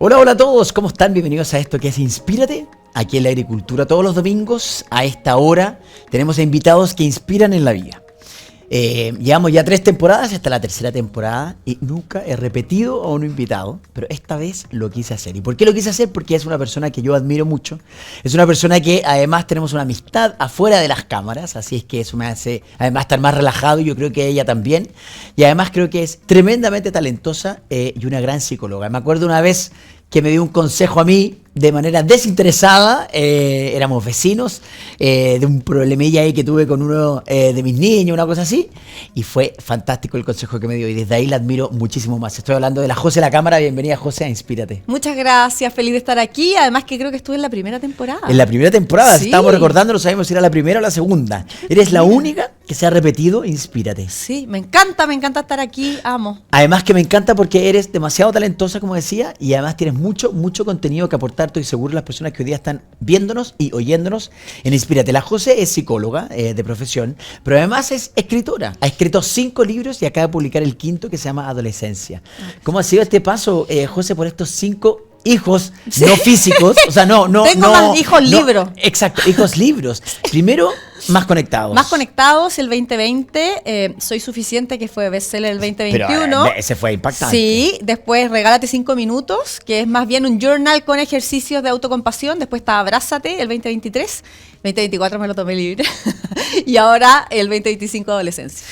Hola, hola a todos, ¿cómo están? Bienvenidos a esto que es Inspírate, aquí en la agricultura. Todos los domingos a esta hora tenemos a invitados que inspiran en la vida. Llevamos ya 3 temporadas, esta es la tercera temporada y nunca he repetido a un invitado, pero esta vez lo quise hacer. ¿Y por qué lo quise hacer? Porque es una persona que yo admiro mucho, es una persona que además tenemos una amistad afuera de las cámaras, así es que eso me hace además estar más relajado y yo creo que ella también. Y además creo que es tremendamente talentosa y una gran psicóloga. Me acuerdo una vez que me dio un consejo a mí de manera desinteresada, éramos vecinos, de un problemilla ahí que tuve con uno de mis niños, una cosa así, y fue fantástico el consejo que me dio y desde ahí la admiro muchísimo más. Estoy hablando de la José La Cámara. Bienvenida, José, a Inspírate. Muchas gracias, feliz de estar aquí, además que creo que estuve en la primera temporada. En la primera temporada, Sí. estábamos recordando, no sabemos si era la primera o la segunda. Eres la única que se ha repetido Inspírate. Sí, me encanta estar aquí, amo. Además que me encanta porque eres demasiado talentosa, como decía, y además tienes mucho contenido que aportar. Estoy seguro las personas que hoy día están viéndonos y oyéndonos en Inspírate. La José es psicóloga de profesión, pero además es escritora. Ha escrito 5 libros y acaba de publicar el 5º que se llama Adolescencia. ¿Cómo ha sido este paso, José, por estos 5 hijos no físicos? O sea, no. Tengo más hijos libros. Exacto, hijos libros. Primero, Más Conectados. Más Conectados el 2020, Soy Suficiente, que fue bestseller el 2021. Pero ese fue impactante. Sí, después Regálate 5 minutos, que es más bien un journal con ejercicios de autocompasión. Después está Abrázate el 2023. 2024 me lo tomé libre. Y ahora el 2025 Adolescencia.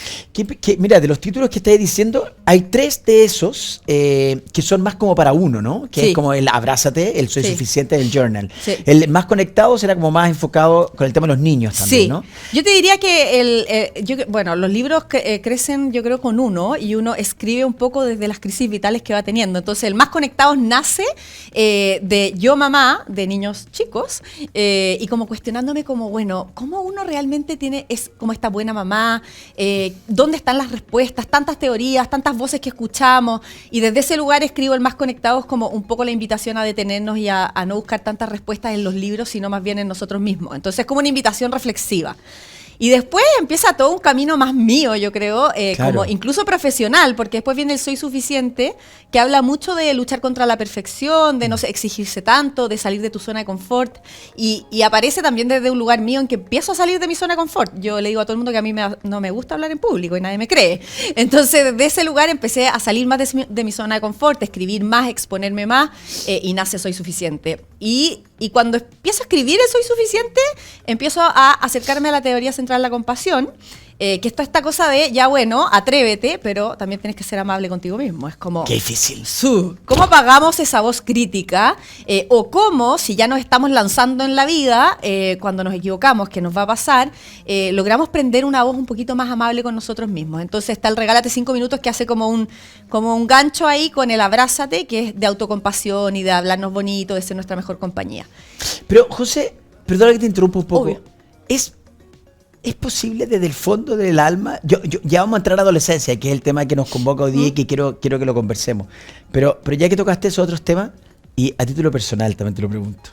Mira, de los títulos que estáis diciendo, hay 3 de esos que son más como para uno, ¿no? Que Sí. es como el Abrázate, el Soy Sí. Suficiente del Journal. Sí. El Más Conectados era como más enfocado con el tema de los niños también, Sí, ¿no? yo te diría que los libros crecen, yo creo, con uno, y uno escribe un poco desde las crisis vitales que va teniendo. Entonces, el Más Conectados nace de yo, mamá, de niños chicos, y como cuestionándome como, bueno, ¿cómo uno realmente es como esta buena mamá? ¿Dónde están las respuestas? Tantas teorías, tantas voces que escuchamos, y desde ese lugar escribo el Más Conectados como un poco la invitación a detenernos y a no buscar tantas respuestas en los libros, sino más bien en nosotros mismos. Entonces, es como una invitación reflexiva. Y después empieza todo un camino más mío, yo creo, Claro. como incluso profesional, porque después viene el Soy Suficiente, que habla mucho de luchar contra la perfección, de no exigirse tanto, de salir de tu zona de confort, y aparece también desde un lugar mío en que empiezo a salir de mi zona de confort. Yo le digo a todo el mundo que a mí no me gusta hablar en público y nadie me cree. Entonces, desde ese lugar empecé a salir más de mi zona de confort, escribir más, exponerme más, y nace Soy Suficiente. Y cuando empiezo a escribir el Soy Suficiente, empiezo a acercarme a la teoría central de la compasión, que está esta cosa de, ya bueno, atrévete, pero también tienes que ser amable contigo mismo. Es como, Qué difícil. ¿cómo apagamos esa voz crítica? O cómo, si ya nos estamos lanzando en la vida, cuando nos equivocamos, que nos va a pasar, logramos prender una voz un poquito más amable con nosotros mismos. Entonces está el Regálate 5 minutos, que hace como un gancho ahí con el Abrázate, que es de autocompasión y de hablarnos bonito, de ser nuestra mejor compañía. Pero, José, perdona que te interrumpa un poco. Obvio. ¿Es posible desde el fondo del alma? Ya vamos a entrar a adolescencia, que es el tema que nos convoca hoy día y que quiero que lo conversemos. Pero ya que tocaste esos otros temas, y a título personal también te lo pregunto,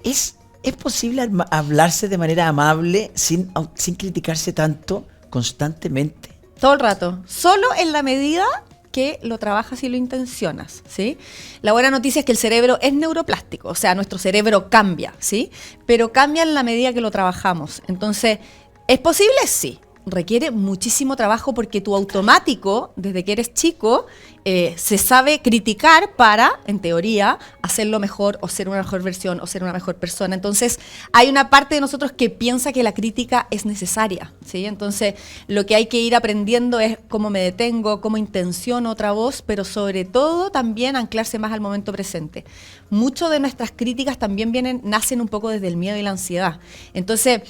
¿es posible hablarse de manera amable sin criticarse tanto constantemente? Todo el rato. Solo en la medida que lo trabajas y lo intencionas, ¿sí? La buena noticia es que el cerebro es neuroplástico, o sea, nuestro cerebro cambia, ¿sí? Pero cambia en la medida que lo trabajamos. Entonces, ¿es posible? Sí. Requiere muchísimo trabajo porque tu automático, desde que eres chico, se sabe criticar para, en teoría, hacerlo mejor o ser una mejor versión o ser una mejor persona. Entonces, hay una parte de nosotros que piensa que la crítica es necesaria, ¿sí? Entonces, lo que hay que ir aprendiendo es cómo me detengo, cómo intenciono otra voz, pero sobre todo también anclarse más al momento presente. Muchas de nuestras críticas también nacen un poco desde el miedo y la ansiedad. Entonces,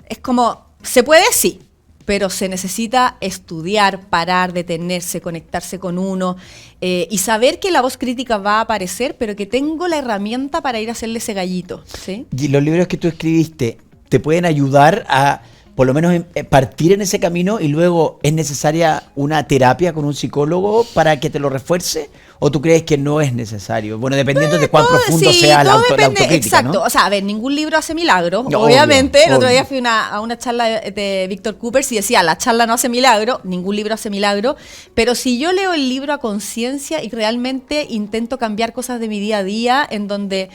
es como, ¿se puede? Sí. Pero se necesita estudiar, parar, detenerse, conectarse con uno y saber que la voz crítica va a aparecer, pero que tengo la herramienta para ir a hacerle ese gallito, ¿sí? Y los libros que tú escribiste te pueden ayudar a, por lo menos, partir en ese camino y luego es necesaria una terapia con un psicólogo para que te lo refuerce, ¿O tú crees que no es necesario? Bueno, dependiendo de cuán Todo- profundo sí, sea la todo depende, autocrítica, exacto. ¿no? O sea, a ver, ningún libro hace milagro, No, obviamente. obvio, El otro obvio. día fui a una charla de Víctor Cooper y decía, la charla no hace milagro, ningún libro hace milagro, pero si yo leo el libro a conciencia y realmente intento cambiar cosas de mi día a día, en donde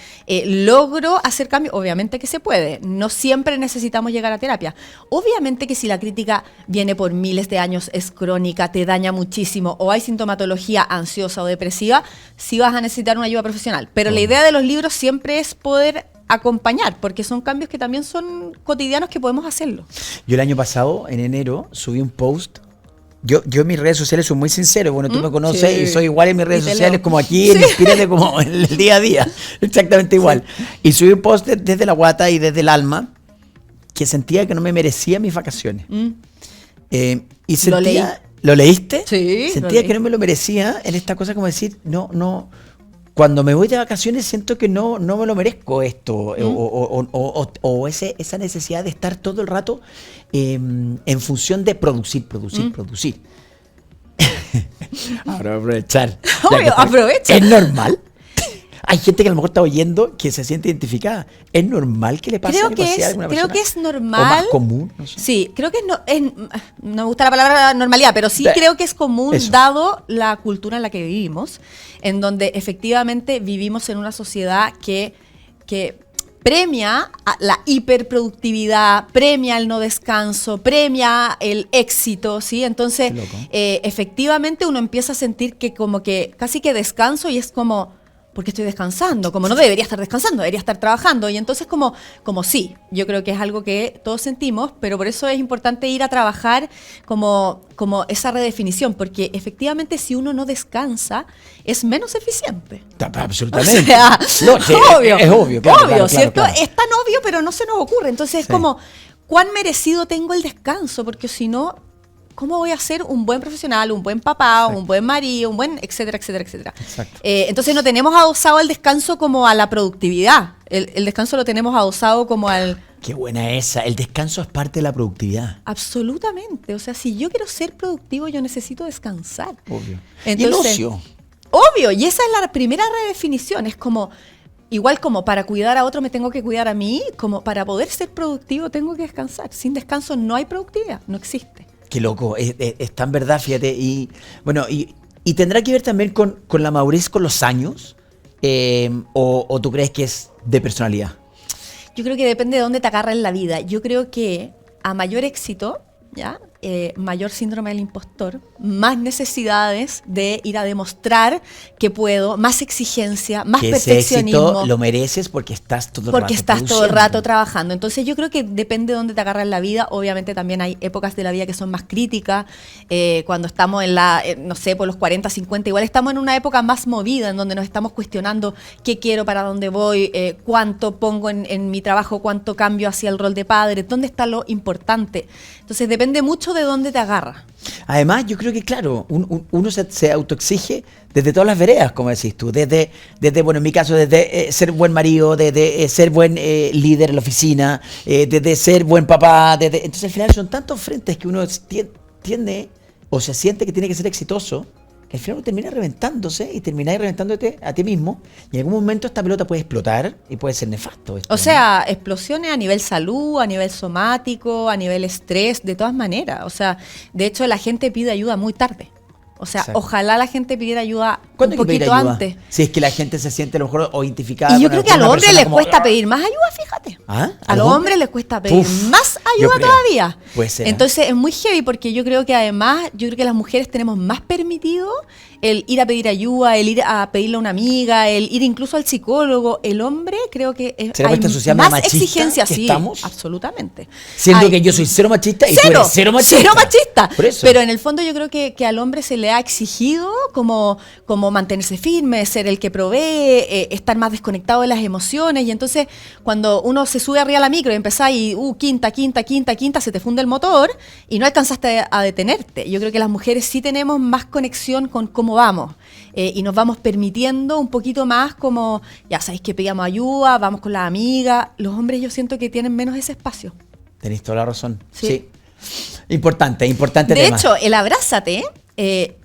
logro hacer cambios, obviamente que se puede. No siempre necesitamos llegar a terapia. Obviamente que si la crítica viene por miles de años, es crónica, te daña muchísimo, o hay sintomatología ansiosa o depresiva, sí vas a necesitar una ayuda profesional. Pero la idea de los libros siempre es poder acompañar, porque son cambios que también son cotidianos que podemos hacerlo. Yo el año pasado, en enero, subí un post. Yo en mis redes sociales soy muy sincero. Bueno, tú me conoces Sí. y soy igual en mis redes Y te sociales leo. como aquí, en Sí. Inspírate, como en el día a día. Exactamente igual. Y subí un post desde la guata y desde el alma que sentía que no me merecía mis vacaciones. Y sentía, Lo leí. ¿Lo leíste? Sí, lo Sentía leí. que no me lo merecía en esta cosa como decir, no. Cuando me voy de vacaciones siento que no me lo merezco esto. O esa necesidad de estar todo el rato en función de producir. Ahora voy a aprovechar. Obvio, Ya que estoy- aprovecha. ¿Es normal? Hay gente que a lo mejor está oyendo que se siente identificada. ¿Es normal que le pase Creo algo que así a es, alguna creo persona? que es ¿O normal. más común? No sé. Sí, creo que no me gusta la palabra normalidad, pero sí Ve, creo que es común eso. dado la cultura en la que vivimos, en donde efectivamente vivimos en una sociedad que premia la hiperproductividad, premia el no descanso, premia el éxito, ¿sí? Entonces, Qué loco. efectivamente uno empieza a sentir que como que casi que descanso y es como, ¿por qué estoy descansando? Como no debería estar descansando, debería estar trabajando. Y entonces como sí, yo creo que es algo que todos sentimos, pero por eso es importante ir a trabajar como esa redefinición, porque efectivamente si uno no descansa, es menos eficiente. Absolutamente. O sea, No, sí, obvio, es obvio. Claro, ¿cierto? claro. Es tan obvio, pero no se nos ocurre. Entonces es Sí. como, ¿cuán merecido tengo el descanso? Porque si no, ¿cómo voy a ser un buen profesional, un buen papá, Exacto. un buen marido, un buen etcétera, etcétera, etcétera? Exacto. Entonces no tenemos adosado el descanso como a la productividad. El descanso lo tenemos adosado como al... Qué buena esa. El descanso es parte de la productividad. Absolutamente. O sea, si yo quiero ser productivo, yo necesito descansar. Obvio. Entonces, y el ocio. Obvio, y esa es la primera redefinición. Es como, igual como para cuidar a otro me tengo que cuidar a mí, como para poder ser productivo tengo que descansar. Sin descanso no hay productividad, no existe. Qué loco. Es tan verdad, fíjate. Y bueno, y tendrá que ver también con la madurez con los años. ¿O tú crees que es de personalidad? Yo creo que depende de dónde te agarras en la vida. Yo creo que a mayor éxito, ¿ya? Mayor síndrome del impostor, más necesidades de ir a demostrar que puedo, más exigencia, más Que ese perfeccionismo. éxito lo mereces porque estás todo el rato Porque estás todo el produciendo. rato trabajando. Entonces yo creo que depende de dónde te agarras en la vida. Obviamente también hay épocas de la vida que son más críticas. Cuando estamos en no sé, por los 40, 50, igual estamos en una época más movida, en donde nos estamos cuestionando qué quiero, para dónde voy, cuánto pongo en mi trabajo, cuánto cambio hacia el rol de padre, dónde está lo importante. Entonces depende mucho de dónde te agarras. Además, yo creo que, claro, uno se autoexige desde todas las veredas, como decís tú. Desde bueno, en mi caso, desde ser buen marido, desde ser buen líder en la oficina, desde ser buen papá. Entonces, al final son tantos frentes que uno tiende o se siente que tiene que ser exitoso, que al final uno termina reventándose y termináis reventándote a ti mismo. Y en algún momento esta pelota puede explotar y puede ser nefasto. Esto, O sea, explosiones a nivel salud, a nivel somático, a nivel estrés, de todas maneras. O sea, de hecho la gente pide ayuda muy tarde. O sea, Exacto. ojalá la gente pidiera ayuda un ¿Cuándo hay que pedir poquito ayuda? antes. Si es que la gente se siente a lo mejor o identificada Y yo con creo que a alguna los hombres persona les como- cuesta pedir más ayuda, fíjate. ¿Ah? A los hombres les cuesta pedir Uf, más yo ayuda creo. todavía. Puede ser, ¿eh? Entonces es muy heavy porque yo creo que además, yo creo que las mujeres tenemos más permitido el ir a pedir ayuda, el ir a pedirle a una amiga, el ir incluso al psicólogo. El hombre creo que ¿Será por esta sociedad más machista exigencia, que sí, estamos? absolutamente. Siendo Hay- que yo soy cero machista y tú eres cero machista. Cero machista. Por eso. Pero en el fondo yo creo que al hombre se le ha exigido como mantenerse firme, ser el que provee, estar más desconectado de las emociones. Y entonces cuando uno se sube arriba a la micro y empezás y quinta, se te funde el motor y no alcanzaste a detenerte. Yo creo que las mujeres sí tenemos más conexión con cómo vamos. Y nos vamos permitiendo un poquito más como, ya sabéis que pedíamos ayuda, vamos con las amigas. Los hombres yo siento que tienen menos ese espacio. Tenéis toda la razón. Sí. Sí. Importante De tema. hecho, el abrázate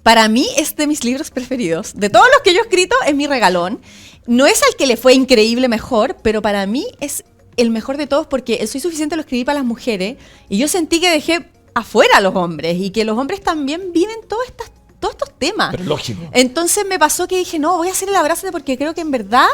Para mí es de mis libros preferidos. De todos los que yo he escrito, es mi regalón. No es al que le fue increíble mejor, pero para mí es el mejor de todos porque el Soy Suficiente lo escribí para las mujeres y yo sentí que dejé afuera a los hombres y que los hombres también viven todos estos temas. Pero lógico. Entonces me pasó que dije, no, voy a hacer el abrázate porque creo que en verdad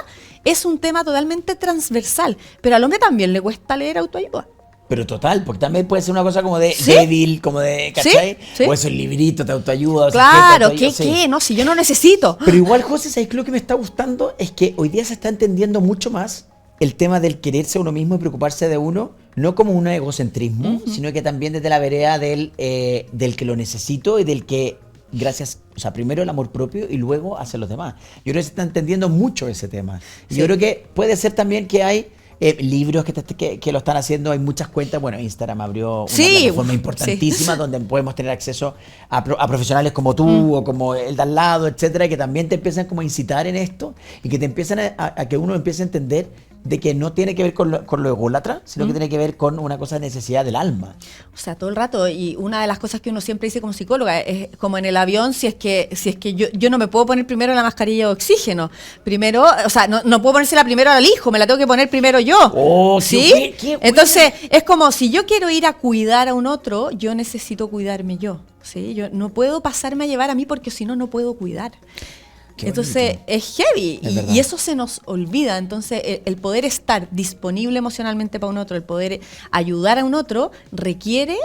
es un tema totalmente transversal. Pero al hombre también le cuesta leer autoayuda. Pero total, porque también puede ser una cosa como de ¿Sí? débil, como de, ¿cachai? Sí. O esos libritos de autoayuda. Claro, ¿qué? ¿qué? No, si yo no necesito. Pero igual, José, ¿sabes qué? Lo que me está gustando es que hoy día se está entendiendo mucho más el tema del quererse a uno mismo y preocuparse de uno, no como un egocentrismo, sino que también desde la vereda del que lo necesito y del que, gracias, o sea, primero el amor propio y luego hacia los demás. Yo creo que se está entendiendo mucho ese tema. Y Sí. yo creo que puede ser también que hay libros que lo están haciendo, hay muchas cuentas. Bueno, Instagram abrió una Sí, plataforma sí. importantísima donde podemos tener acceso a profesionales como tú o como el de al lado, etcétera, que también te empiezan como a incitar en esto y que te empiezan a que uno empiece a entender de que no tiene que ver con lo ególatra, sino que tiene que ver con una cosa de necesidad del alma. O sea, todo el rato. Y una de las cosas que uno siempre dice como psicóloga es como en el avión, si es que yo no me puedo poner primero la mascarilla de oxígeno. Primero, o sea, no puedo ponérsela primero al hijo, me la tengo que poner primero yo. Oh, ¿sí? qué bueno. Entonces, es como si yo quiero ir a cuidar a un otro, yo necesito cuidarme yo. ¿Sí? Yo no puedo pasarme a llevar a mí porque si no, no puedo cuidar. Qué Entonces bonito. es heavy Es verdad. y eso se nos olvida. Entonces el poder estar disponible emocionalmente para un otro, el poder ayudar a un otro, requiere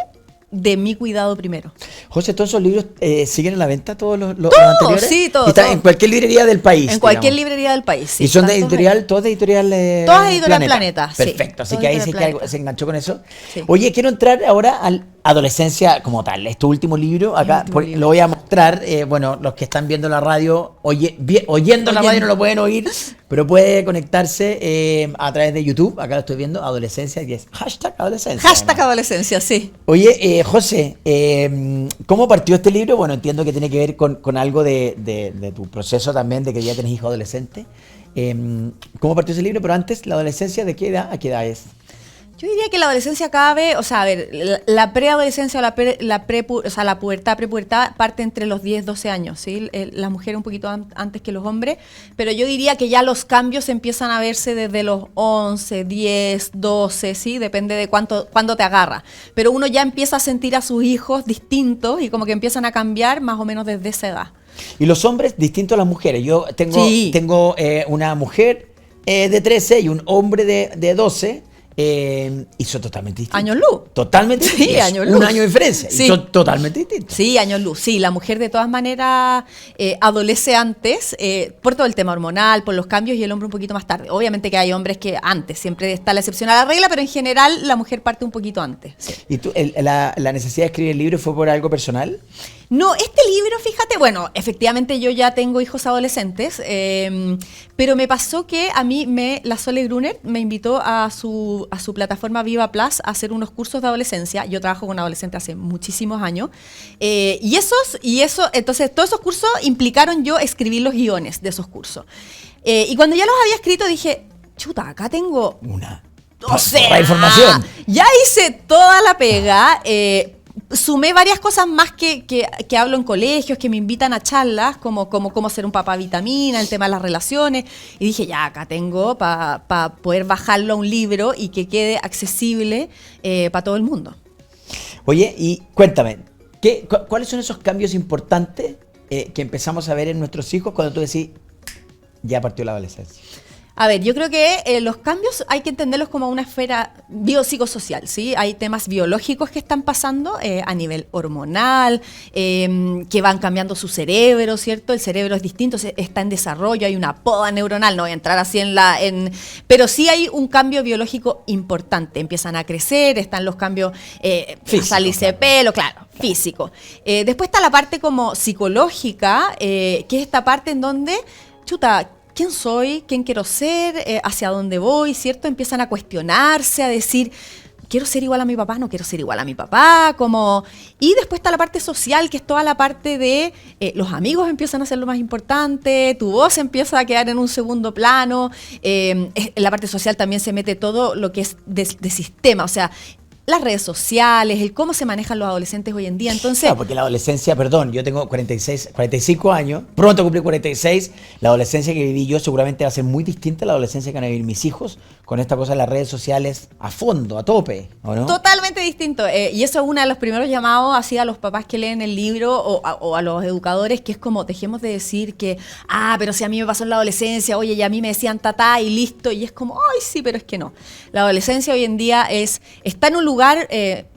de mi cuidado primero. José, ¿todos esos libros siguen en la venta, todos los Todos, anteriores? sí, todos, Y están todos. en cualquier librería del país. En cualquier digamos. librería del país. Sí, ¿Y son de están todos editorial, ahí. todos de editorial Todas de Editorial Planeta, sí. Perfecto, así Todas que ahí de sí Editorial que Planeta. se enganchó con eso. Sí. Oye, quiero entrar ahora al adolescencia como tal. Es tu último libro. Acá último libro. lo voy a mostrar. Bueno, los que están viendo la radio, oyendo la radio no lo pueden oír, pero puede conectarse a través de YouTube. Acá lo estoy viendo, adolescencia, y es hashtag adolescencia. Hashtag adolescencia, sí. Oye, José, ¿cómo partió este libro? Bueno, entiendo que tiene que ver con algo de tu proceso también, de que ya tenés hijo adolescente. ¿Cómo partió ese libro? Pero antes, ¿la adolescencia de qué edad a qué edad es? Yo diría que la adolescencia cabe, o sea, a ver, la preadolescencia o la pubertad, prepubertad parte entre los 10, 12 años, ¿sí? Las mujeres un poquito antes que los hombres, pero yo diría que ya los cambios empiezan a verse desde los 11, 10, 12, ¿sí? Depende de cuándo te agarra. Pero uno ya empieza a sentir a sus hijos distintos y como que empiezan a cambiar más o menos desde esa edad. Y los hombres distintos a las mujeres. Yo Sí. tengo una mujer de 13 y un hombre de 12. Y son totalmente distintos. Años luz. Totalmente Sí, distintos. años luz. Un año de diferencia. Sí. Y son totalmente distintos. Sí, años luz. Sí, la mujer de todas maneras adolece antes por todo el tema hormonal, por los cambios, y el hombre un poquito más tarde. Obviamente que hay hombres que antes, siempre está la excepción a la regla, pero en general la mujer parte un poquito antes. Sí. ¿Y tú, la necesidad de escribir el libro fue por algo personal? No, este libro, fíjate, bueno, efectivamente yo ya tengo hijos adolescentes, pero me pasó que a mí la Sole Gruner me invitó a su plataforma Viva Plus a hacer unos cursos de adolescencia. Yo trabajo con adolescentes hace muchísimos años. Entonces todos esos cursos implicaron yo escribir los guiones de esos cursos. Y cuando ya los había escrito dije, chuta, acá tengo... O sea, para información. ya hice toda la pega, sumé varias cosas más que hablo en colegios, que me invitan a charlas, como cómo ser un papá vitamina, el tema de las relaciones, y dije, ya, acá tengo para poder bajarlo a un libro y que quede accesible para todo el mundo. Oye, y cuéntame, ¿cuáles son esos cambios importantes que empezamos a ver en nuestros hijos cuando tú decís, ya partió la adolescencia? A ver, yo creo que los cambios hay que entenderlos como una esfera biopsicosocial, ¿sí? Hay temas biológicos que están pasando a nivel hormonal, que van cambiando su cerebro, ¿cierto? El cerebro es distinto, está en desarrollo, hay una poda neuronal, no voy a entrar así pero sí hay un cambio biológico importante, empiezan a crecer, están los cambios, salirse de pelo, claro, físico. Después está la parte como psicológica, que es esta parte en donde, chuta, ¿quién soy? ¿Quién quiero ser? ¿Hacia dónde voy? ¿Cierto? Empiezan a cuestionarse, a decir, ¿quiero ser igual a mi papá? ¿No quiero ser igual a mi papá? Y después está la parte social, que es toda la parte de los amigos empiezan a ser lo más importante, tu voz empieza a quedar en un segundo plano. En la parte social también se mete todo lo que es de sistema, o sea, las redes sociales, el cómo se manejan los adolescentes hoy en día. Entonces, Claro, porque la adolescencia, perdón, yo tengo 45 años, pronto cumplí 46, la adolescencia que viví yo seguramente va a ser muy distinta a la adolescencia que van a vivir mis hijos con esta cosa de las redes sociales a fondo, a tope, ¿o no? totalmente distinto. Y eso es uno de los primeros llamados así a los papás que leen el libro o a los educadores, que es como, dejemos de decir que, pero si a mí me pasó en la adolescencia, oye, y a mí me decían tatá y listo, y es como, ay, sí, pero es que no. La adolescencia hoy en día está en un lugar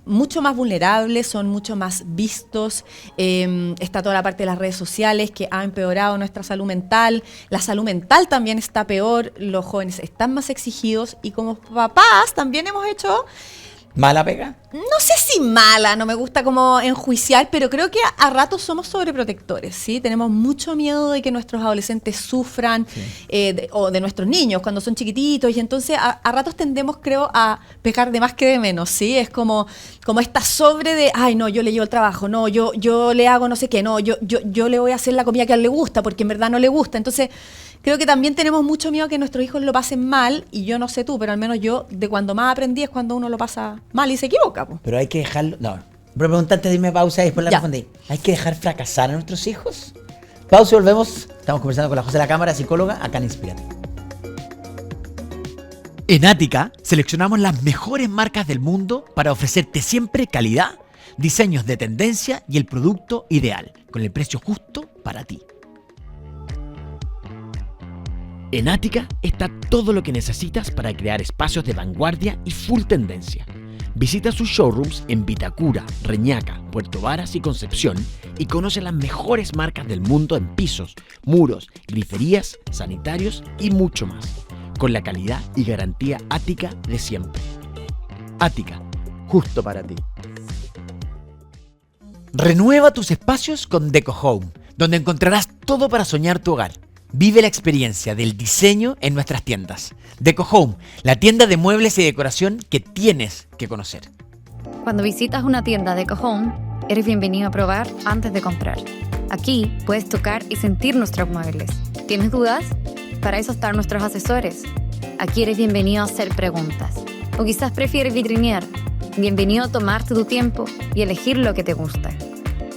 mucho más vulnerable, son mucho más vistos, está toda la parte de las redes sociales que ha empeorado nuestra salud mental, la salud mental también está peor, los jóvenes están más exigidos y como papás también hemos hecho... ¿Mala pega? No sé si mala, no me gusta como enjuiciar, pero creo que a ratos somos sobreprotectores, ¿sí? Tenemos mucho miedo de que nuestros adolescentes sufran, o de nuestros niños cuando son chiquititos, y entonces a ratos tendemos, creo, a pecar de más que de menos, ¿sí? Es como esta sobre de, ay, no, yo le llevo el trabajo, no, yo le hago no sé qué, no, yo le voy a hacer la comida que a él le gusta, porque en verdad no le gusta. Entonces, creo que también tenemos mucho miedo a que nuestros hijos lo pasen mal, y yo no sé tú, pero al menos yo, de cuando más aprendí es cuando uno lo pasa mal y se equivoca, po. Pero hay que dejarlo... No, pero preguntarte, dime pausa y después la Ya. respondí. ¿Hay que dejar fracasar a nuestros hijos? Pausa y volvemos. Estamos conversando con la José de la Cámara, psicóloga, acá en Inspírate. En Ática seleccionamos las mejores marcas del mundo para ofrecerte siempre calidad, diseños de tendencia y el producto ideal, con el precio justo para ti. En Ática está todo lo que necesitas para crear espacios de vanguardia y full tendencia. Visita sus showrooms en Vitacura, Reñaca, Puerto Varas y Concepción y conoce las mejores marcas del mundo en pisos, muros, griferías, sanitarios y mucho más, con la calidad y garantía Ática de siempre. Ática, justo para ti. Renueva tus espacios con Deco Home, donde encontrarás todo para soñar tu hogar. Vive la experiencia del diseño en nuestras tiendas. Deco Home, la tienda de muebles y decoración que tienes que conocer. Cuando visitas una tienda de Home, eres bienvenido a probar antes de comprar. Aquí puedes tocar y sentir nuestros muebles. ¿Tienes dudas? Para eso están nuestros asesores. Aquí eres bienvenido a hacer preguntas. O quizás prefieres vitrinear. Bienvenido a tomarte tu tiempo y elegir lo que te gusta.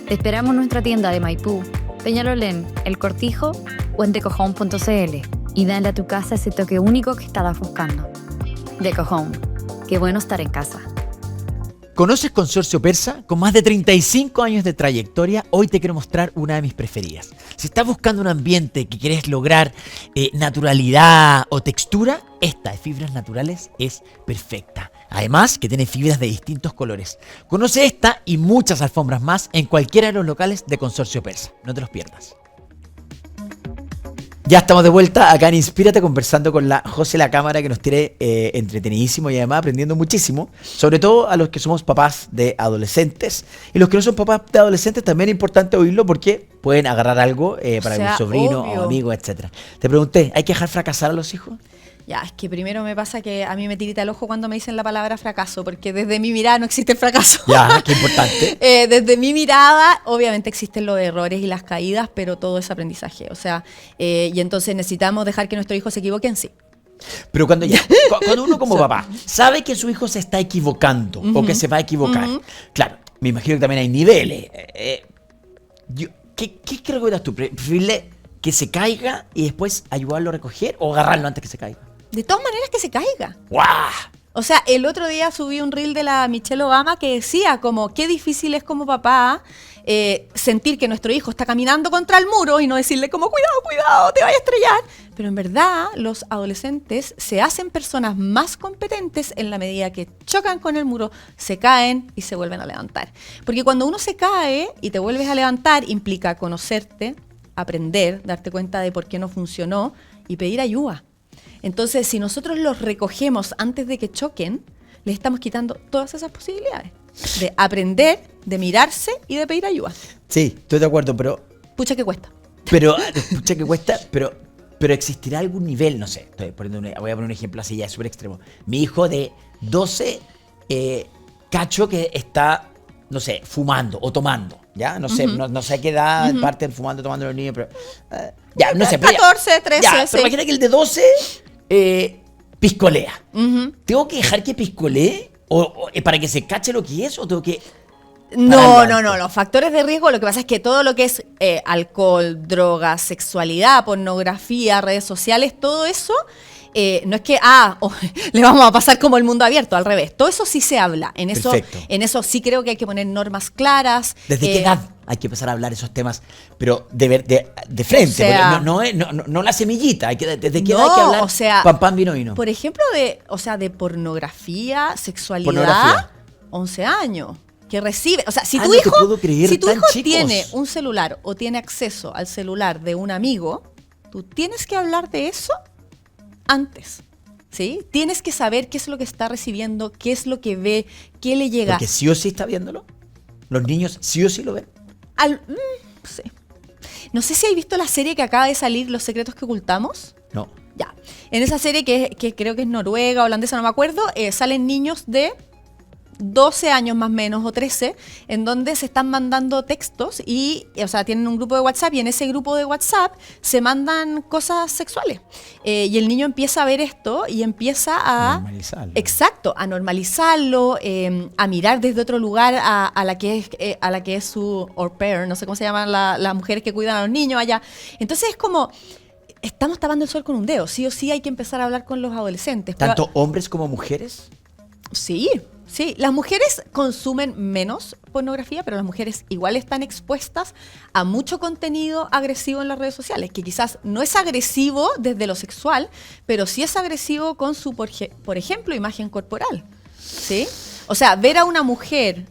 Te esperamos en nuestra tienda de Maipú, Peñalolén, El Cortijo o en decohome.cl y dale a tu casa ese toque único que estabas buscando. Deco Home. Qué bueno estar en casa. ¿Conoces Consorcio Persa? Con más de 35 años de trayectoria, hoy te quiero mostrar una de mis preferidas. Si estás buscando un ambiente que quieres lograr naturalidad o textura, esta de fibras naturales es perfecta. Además, que tiene fibras de distintos colores. Conoce esta y muchas alfombras más en cualquiera de los locales de Consorcio Persa. No te los pierdas. Ya estamos de vuelta acá en Inspírate conversando con la José la Cámara, que nos tiene entretenidísimo y además aprendiendo muchísimo, sobre todo a los que somos papás de adolescentes. Y los que no son papás de adolescentes también es importante oírlo porque pueden agarrar algo para algún sobrino o amigo, etc. Te pregunté, ¿hay que dejar fracasar a los hijos? Ya, es que primero me pasa que a mí me tirita el ojo cuando me dicen la palabra fracaso, porque desde mi mirada no existe el fracaso. Ya, qué importante. Desde mi mirada, obviamente existen los errores y las caídas, pero todo es aprendizaje. O sea, y entonces necesitamos dejar que nuestros hijos se equivoquen, sí. Pero cuando uno como papá sabe que su hijo se está equivocando o que se va a equivocar, claro, me imagino que también hay niveles. ¿Qué recomiendas tú? ¿Preferirle que se caiga y después ayudarlo a recoger o agarrarlo antes que se caiga? De todas maneras que se caiga. ¡Guau! O sea, el otro día subí un reel de la Michelle Obama que decía como qué difícil es como papá sentir que nuestro hijo está caminando contra el muro y no decirle como cuidado, te vaya a estrellar. Pero en verdad los adolescentes se hacen personas más competentes en la medida que chocan con el muro, se caen y se vuelven a levantar. Porque cuando uno se cae y te vuelves a levantar implica conocerte, aprender, darte cuenta de por qué no funcionó y pedir ayuda. Entonces, si nosotros los recogemos antes de que choquen, les estamos quitando todas esas posibilidades de aprender, de mirarse y de pedir ayuda. Sí, estoy de acuerdo, pero... Pucha que cuesta. Pucha que cuesta, pero existirá algún nivel, no sé, voy a poner un ejemplo así ya súper extremo. Mi hijo de 12, cacho que está, no sé, fumando o tomando, ¿ya? No sé, no sé a qué edad parten fumando, tomando los niños, pero... ya, no sé, pero 14, 13, ya, sí. pero imagina que el de 12 piscolea. ¿Tengo que dejar que piscolee para que se cache lo que es o tengo que... No, pararlo no, antes? no. Los factores de riesgo, lo que pasa es que todo lo que es alcohol, drogas, sexualidad, pornografía, redes sociales, todo eso, no es que, le vamos a pasar como el mundo abierto, al revés. Todo eso sí se habla. Perfecto. En eso sí creo que hay que poner normas claras. ¿Desde qué edad hay que empezar a hablar esos temas? Pero de frente, O sea, porque no la semillita. ¿Desde qué edad hay que hablar? o sea, Pan, pan, vino, vino. Por ejemplo, de pornografía, sexualidad, Pornografía. 11 años. Que recibe, o sea, si Ah, tu no te hijo, puedo creer, si tu tan hijo chicos. tiene un celular o tiene acceso al celular de un amigo, tú tienes que hablar de eso antes, ¿sí? Tienes que saber qué es lo que está recibiendo, qué es lo que ve, qué le llega. Porque sí o sí está viéndolo. Los niños sí o sí lo ven. Sí. No sé si habéis visto la serie que acaba de salir, Los secretos que ocultamos. No. Ya. En esa serie que creo que es noruega, holandesa, no me acuerdo, salen niños de 12 años más o menos o 13, en donde se están mandando textos y, o sea, tienen un grupo de WhatsApp y en ese grupo de WhatsApp se mandan cosas sexuales. Y el niño empieza a ver esto y empieza a... Normalizarlo. Exacto, a normalizarlo, a mirar desde otro lugar a la que es su au pair, no sé cómo se llaman las mujeres que cuidan a los niños allá. Entonces es como... Estamos tapando el sol con un dedo. Sí o sí hay que empezar a hablar con los adolescentes. ¿Tanto hombres como mujeres? Sí, sí. Las mujeres consumen menos pornografía, pero las mujeres igual están expuestas a mucho contenido agresivo en las redes sociales, que quizás no es agresivo desde lo sexual, pero sí es agresivo con su, por ejemplo, imagen corporal. ¿Sí? O sea, ver a una mujer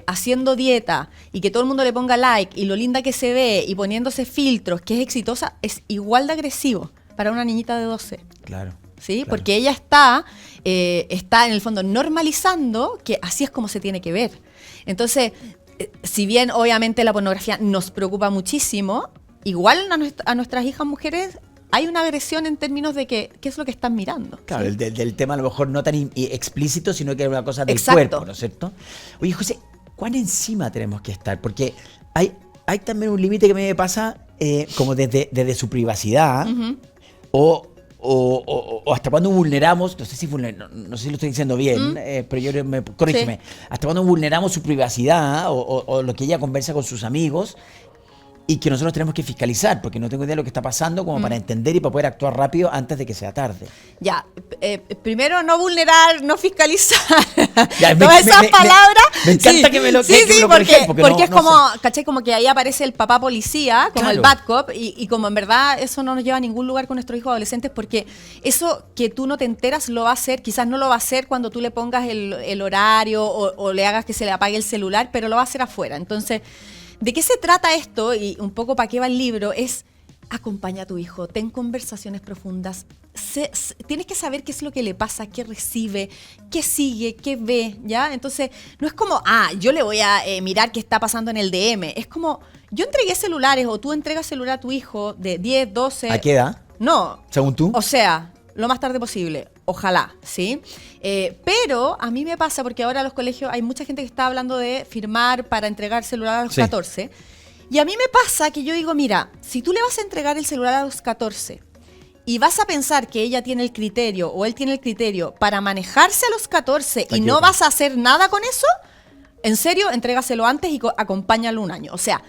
haciendo dieta y que todo el mundo le ponga like y lo linda que se ve y poniéndose filtros, que es exitosa, es igual de agresivo para una niñita de 12. Claro. ¿Sí? Claro. Porque ella está en el fondo normalizando que así es como se tiene que ver. Entonces, si bien obviamente la pornografía nos preocupa muchísimo, igual a nuestras hijas mujeres hay una agresión en términos de qué es lo que están mirando. Claro, ¿sí? del tema a lo mejor no tan explícito, sino que es una cosa del Exacto. cuerpo, ¿no es cierto? Oye, José, ¿cuán encima tenemos que estar? Porque hay también un límite que me pasa como desde su privacidad o hasta cuando vulneramos, no sé si no sé si lo estoy diciendo bien, pero corrígeme, Sí. hasta cuando vulneramos su privacidad o lo que ella conversa con sus amigos y que nosotros tenemos que fiscalizar, porque no tengo idea de lo que está pasando como para entender y para poder actuar rápido antes de que sea tarde. Ya, primero no vulnerar, no fiscalizar. Ya, Todas esas palabras. me encanta que me lo Sí, corrijáis, porque es no como, sé. ¿cachai? Como que ahí aparece el papá policía, como Claro. el bad cop, y como en verdad eso no nos lleva a ningún lugar con nuestros hijos adolescentes, porque eso que tú no te enteras lo va a hacer, quizás no lo va a hacer cuando tú le pongas el horario o le hagas que se le apague el celular, pero lo va a hacer afuera. Entonces, ¿de qué se trata esto? Y un poco para qué va el libro, es acompaña a tu hijo, ten conversaciones profundas, tienes que saber qué es lo que le pasa, qué recibe, qué sigue, qué ve, ¿ya? Entonces, no es como, yo le voy a mirar qué está pasando en el DM, es como, yo entregué celulares o tú entregas celular a tu hijo de 10, 12... ¿A qué edad? No. ¿Según tú? O sea, lo más tarde posible. Ojalá, ¿sí? Pero a mí me pasa, porque ahora en los colegios hay mucha gente que está hablando de firmar para entregar celular a los Sí. 14. Y a mí me pasa que yo digo, mira, si tú le vas a entregar el celular a los 14 y vas a pensar que ella tiene el criterio o él tiene el criterio para manejarse a los 14 y no vas a hacer nada con eso, en serio, entrégaselo antes y acompáñalo un año. O sea,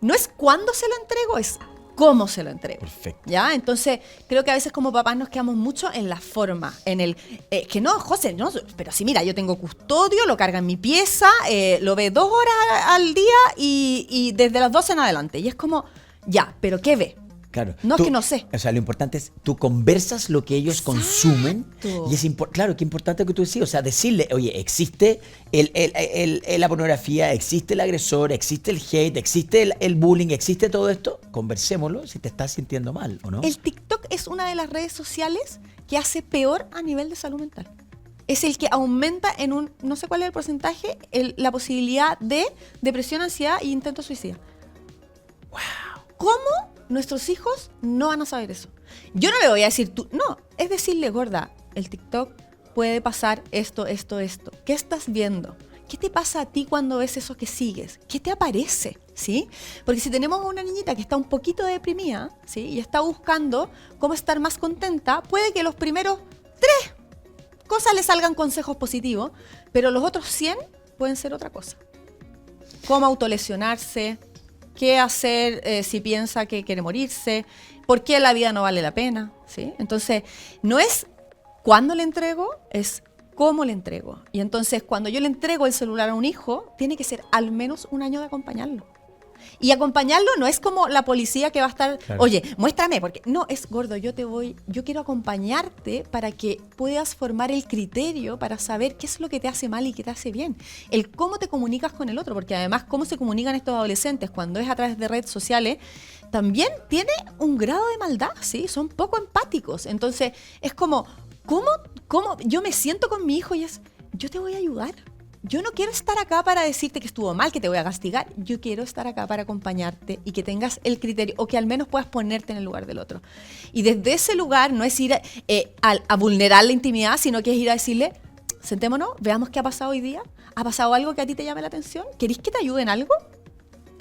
no es cuándo se lo entrego, es cómo se lo entrego. Perfecto. ¿Ya? Entonces, creo que a veces como papás nos quedamos mucho en la forma, en el que no, José, no, pero sí, mira, yo tengo custodio, lo carga en mi pieza, lo ve 2 horas al día y desde las 12 en adelante. Y es como, ya, pero ¿qué ve? Claro. No, es que no sé. O sea, lo importante es, tú conversas lo que ellos consumen. Y es claro, qué importante que tú decís, o sea, decirle, oye, existe la pornografía, existe el agresor, existe el hate, existe el bullying, existe todo esto, conversémoslo si te estás sintiendo mal, ¿o no? El TikTok es una de las redes sociales que hace peor a nivel de salud mental. Es el que aumenta en no sé cuál es el porcentaje, la posibilidad de depresión, ansiedad e intento suicida. ¡Wow! ¿Cómo nuestros hijos no van a saber eso? Yo no le voy a decir tú, no, es decirle, gorda, el TikTok puede pasar esto. ¿Qué estás viendo? ¿Qué te pasa a ti cuando ves eso que sigues? ¿Qué te aparece? ¿Sí? Porque si tenemos a una niñita que está un poquito deprimida, ¿sí? Y está buscando cómo estar más contenta, puede que los primeros cosas le salgan consejos positivos, pero los otros 100 pueden ser otra cosa. Cómo autolesionarse, qué hacer si piensa que quiere morirse, por qué la vida no vale la pena, ¿sí? Entonces, no es cuándo le entrego, es cómo le entrego. Y entonces, cuando yo le entrego el celular a un hijo, tiene que ser al menos un año de acompañarlo. Y acompañarlo no es como la policía que va a estar, claro, oye, muéstrame, porque no, es gordo, yo quiero acompañarte para que puedas formar el criterio para saber qué es lo que te hace mal y qué te hace bien. El cómo te comunicas con el otro, porque además cómo se comunican estos adolescentes cuando es a través de redes sociales, también tiene un grado de maldad, ¿sí? Son poco empáticos. Entonces, es como, ¿cómo yo me siento con mi hijo y es, yo te voy a ayudar? Yo no quiero estar acá para decirte que estuvo mal, que te voy a castigar. Yo quiero estar acá para acompañarte y que tengas el criterio, o que al menos puedas ponerte en el lugar del otro. Y desde ese lugar no es ir a vulnerar la intimidad, sino que es ir a decirle, sentémonos, veamos qué ha pasado hoy día. ¿Ha pasado algo que a ti te llame la atención? ¿Querés que te ayude en algo?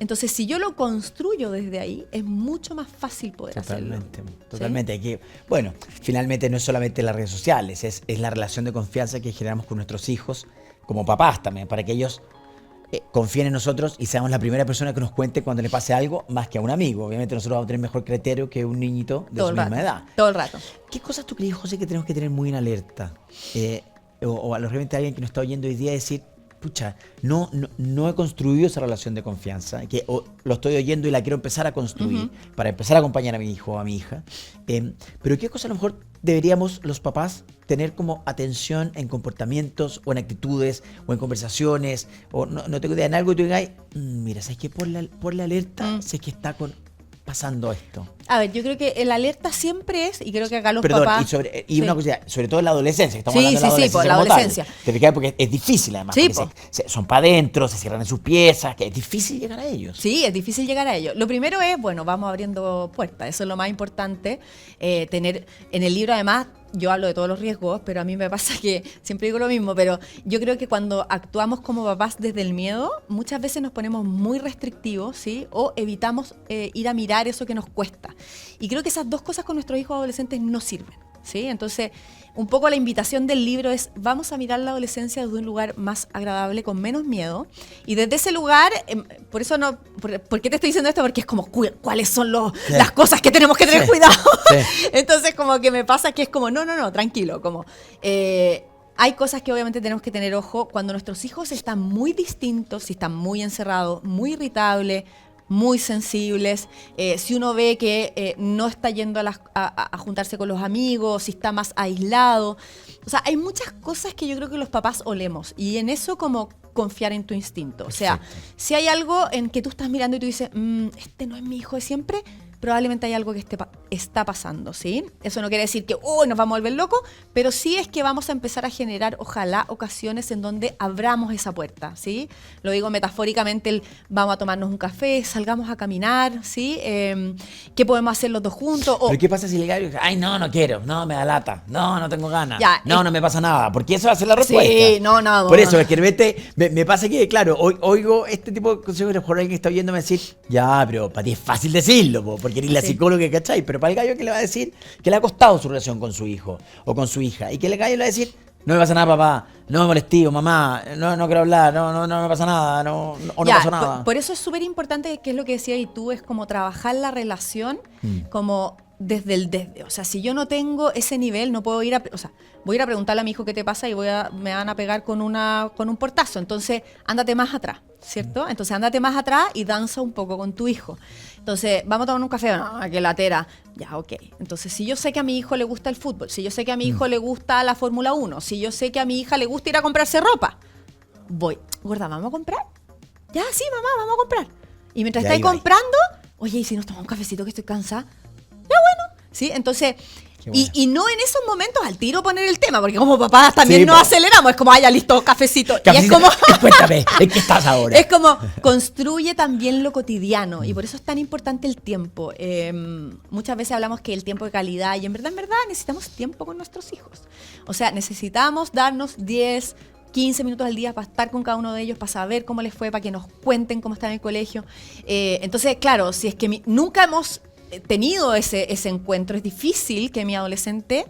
Entonces, si yo lo construyo desde ahí, es mucho más fácil poder hacerlo. Totalmente. ¿Sí? Bueno, finalmente no es solamente las redes sociales, es la relación de confianza que generamos con nuestros hijos, como papás también, para que ellos confíen en nosotros y seamos la primera persona que nos cuente cuando le pase algo, más que a un amigo. Obviamente nosotros vamos a tener mejor criterio que un niñito de su misma edad. Todo el rato. ¿Qué cosas tú crees, José, que tenemos que tener muy en alerta? O a lo realmente alguien que nos está oyendo hoy día decir, pucha, no he construido esa relación de confianza, lo estoy oyendo y la quiero empezar a construir para empezar a acompañar a mi hijo o a mi hija. Pero ¿qué cosa a lo mejor deberíamos los papás tener como atención en comportamientos o en actitudes o en conversaciones? O no tengo idea, en algo y tú digas, mira, ¿sabes qué? Por la alerta sé que está pasando esto. A ver, yo creo que el alerta siempre es, y creo que acá los Perdón, papás... y una cosa, sobre todo en la adolescencia, que estamos hablando de la adolescencia. ¿Te fijas? Porque es difícil además, sí, son para adentro, se cierran en sus piezas, que es difícil llegar a ellos. Sí, es difícil llegar a ellos. Lo primero es, bueno, vamos abriendo puertas, eso es lo más importante, tener en el libro además... Yo hablo de todos los riesgos, pero a mí me pasa que siempre digo lo mismo, pero yo creo que cuando actuamos como papás desde el miedo, muchas veces nos ponemos muy restrictivos, ¿sí? O evitamos ir a mirar eso que nos cuesta. Y creo que esas dos cosas con nuestros hijos adolescentes no sirven, ¿sí? Entonces, un poco la invitación del libro es, vamos a mirar la adolescencia desde un lugar más agradable, con menos miedo. Y desde ese lugar, por eso no... ¿Por qué te estoy diciendo esto? Porque es como, ¿cuáles son las cosas que tenemos que tener cuidado? Sí. Entonces, como que me pasa que es como, no, tranquilo, como... hay cosas que obviamente tenemos que tener ojo cuando nuestros hijos están muy distintos, si están muy encerrados, muy irritables, muy sensibles, si uno ve que no está yendo a juntarse con los amigos, si está más aislado. O sea, hay muchas cosas que yo creo que los papás olemos, y en eso como confiar en tu instinto. Perfecto. O sea, si hay algo en que tú estás mirando y tú dices, este no es mi hijo de siempre, probablemente hay algo que está pasando, ¿sí? Eso no quiere decir que nos vamos a volver locos, pero sí es que vamos a empezar a generar, ojalá, ocasiones en donde abramos esa puerta, ¿sí? Lo digo metafóricamente, vamos a tomarnos un café, salgamos a caminar, ¿sí? ¿Qué podemos hacer los dos juntos? ¿Pero qué pasa si le digo, ay, no quiero, no, me da lata, no tengo ganas, ya, no me pasa nada? Porque eso va a ser la respuesta. Sí, no. Por eso, es que me pasa que, claro, oigo este tipo de consejos, a lo mejor alguien que está oyéndome decir, ya, pero para ti es fácil decirlo, porque eres la psicóloga, ¿cachai? Pero para el gallo que le va a decir que le ha costado su relación con su hijo o con su hija, y que el gallo le va a decir, no me pasa nada, papá, no me molesté, mamá, no quiero hablar, no me pasa nada, no pasa nada. Por eso es súper importante, que es lo que decías y tú, es como trabajar la relación como desde el desde. O sea, si yo no tengo ese nivel, no puedo ir voy a ir a preguntarle a mi hijo qué te pasa y me van a pegar con un portazo. Entonces, ándate más atrás, ¿cierto? Entonces, ándate más atrás y danza un poco con tu hijo. Entonces, vamos a tomar un café, no, que latera. Ya, ok. Entonces, si yo sé que a mi hijo le gusta el fútbol, si yo sé que a mi hijo le gusta la Fórmula 1, si yo sé que a mi hija le gusta ir a comprarse ropa, voy, gorda, ¿vamos a comprar? Ya, sí, mamá, vamos a comprar. Y mientras estáis comprando, oye, ¿y si nos tomamos un cafecito que estoy cansada? Ya, bueno. ¿Sí? Entonces, y no en esos momentos al tiro poner el tema, porque como papás también nos aceleramos, es como, ya listo, cafecito. Y es como, cuéntame, ¿en qué estás ahora? Es como, construye también lo cotidiano, y por eso es tan importante el tiempo. Muchas veces hablamos que el tiempo de calidad, y en verdad necesitamos tiempo con nuestros hijos. O sea, necesitamos darnos 10, 15 minutos al día para estar con cada uno de ellos, para saber cómo les fue, para que nos cuenten cómo están en el colegio. Entonces, claro, si es que nunca hemos tenido ese encuentro, es difícil que mi adolescente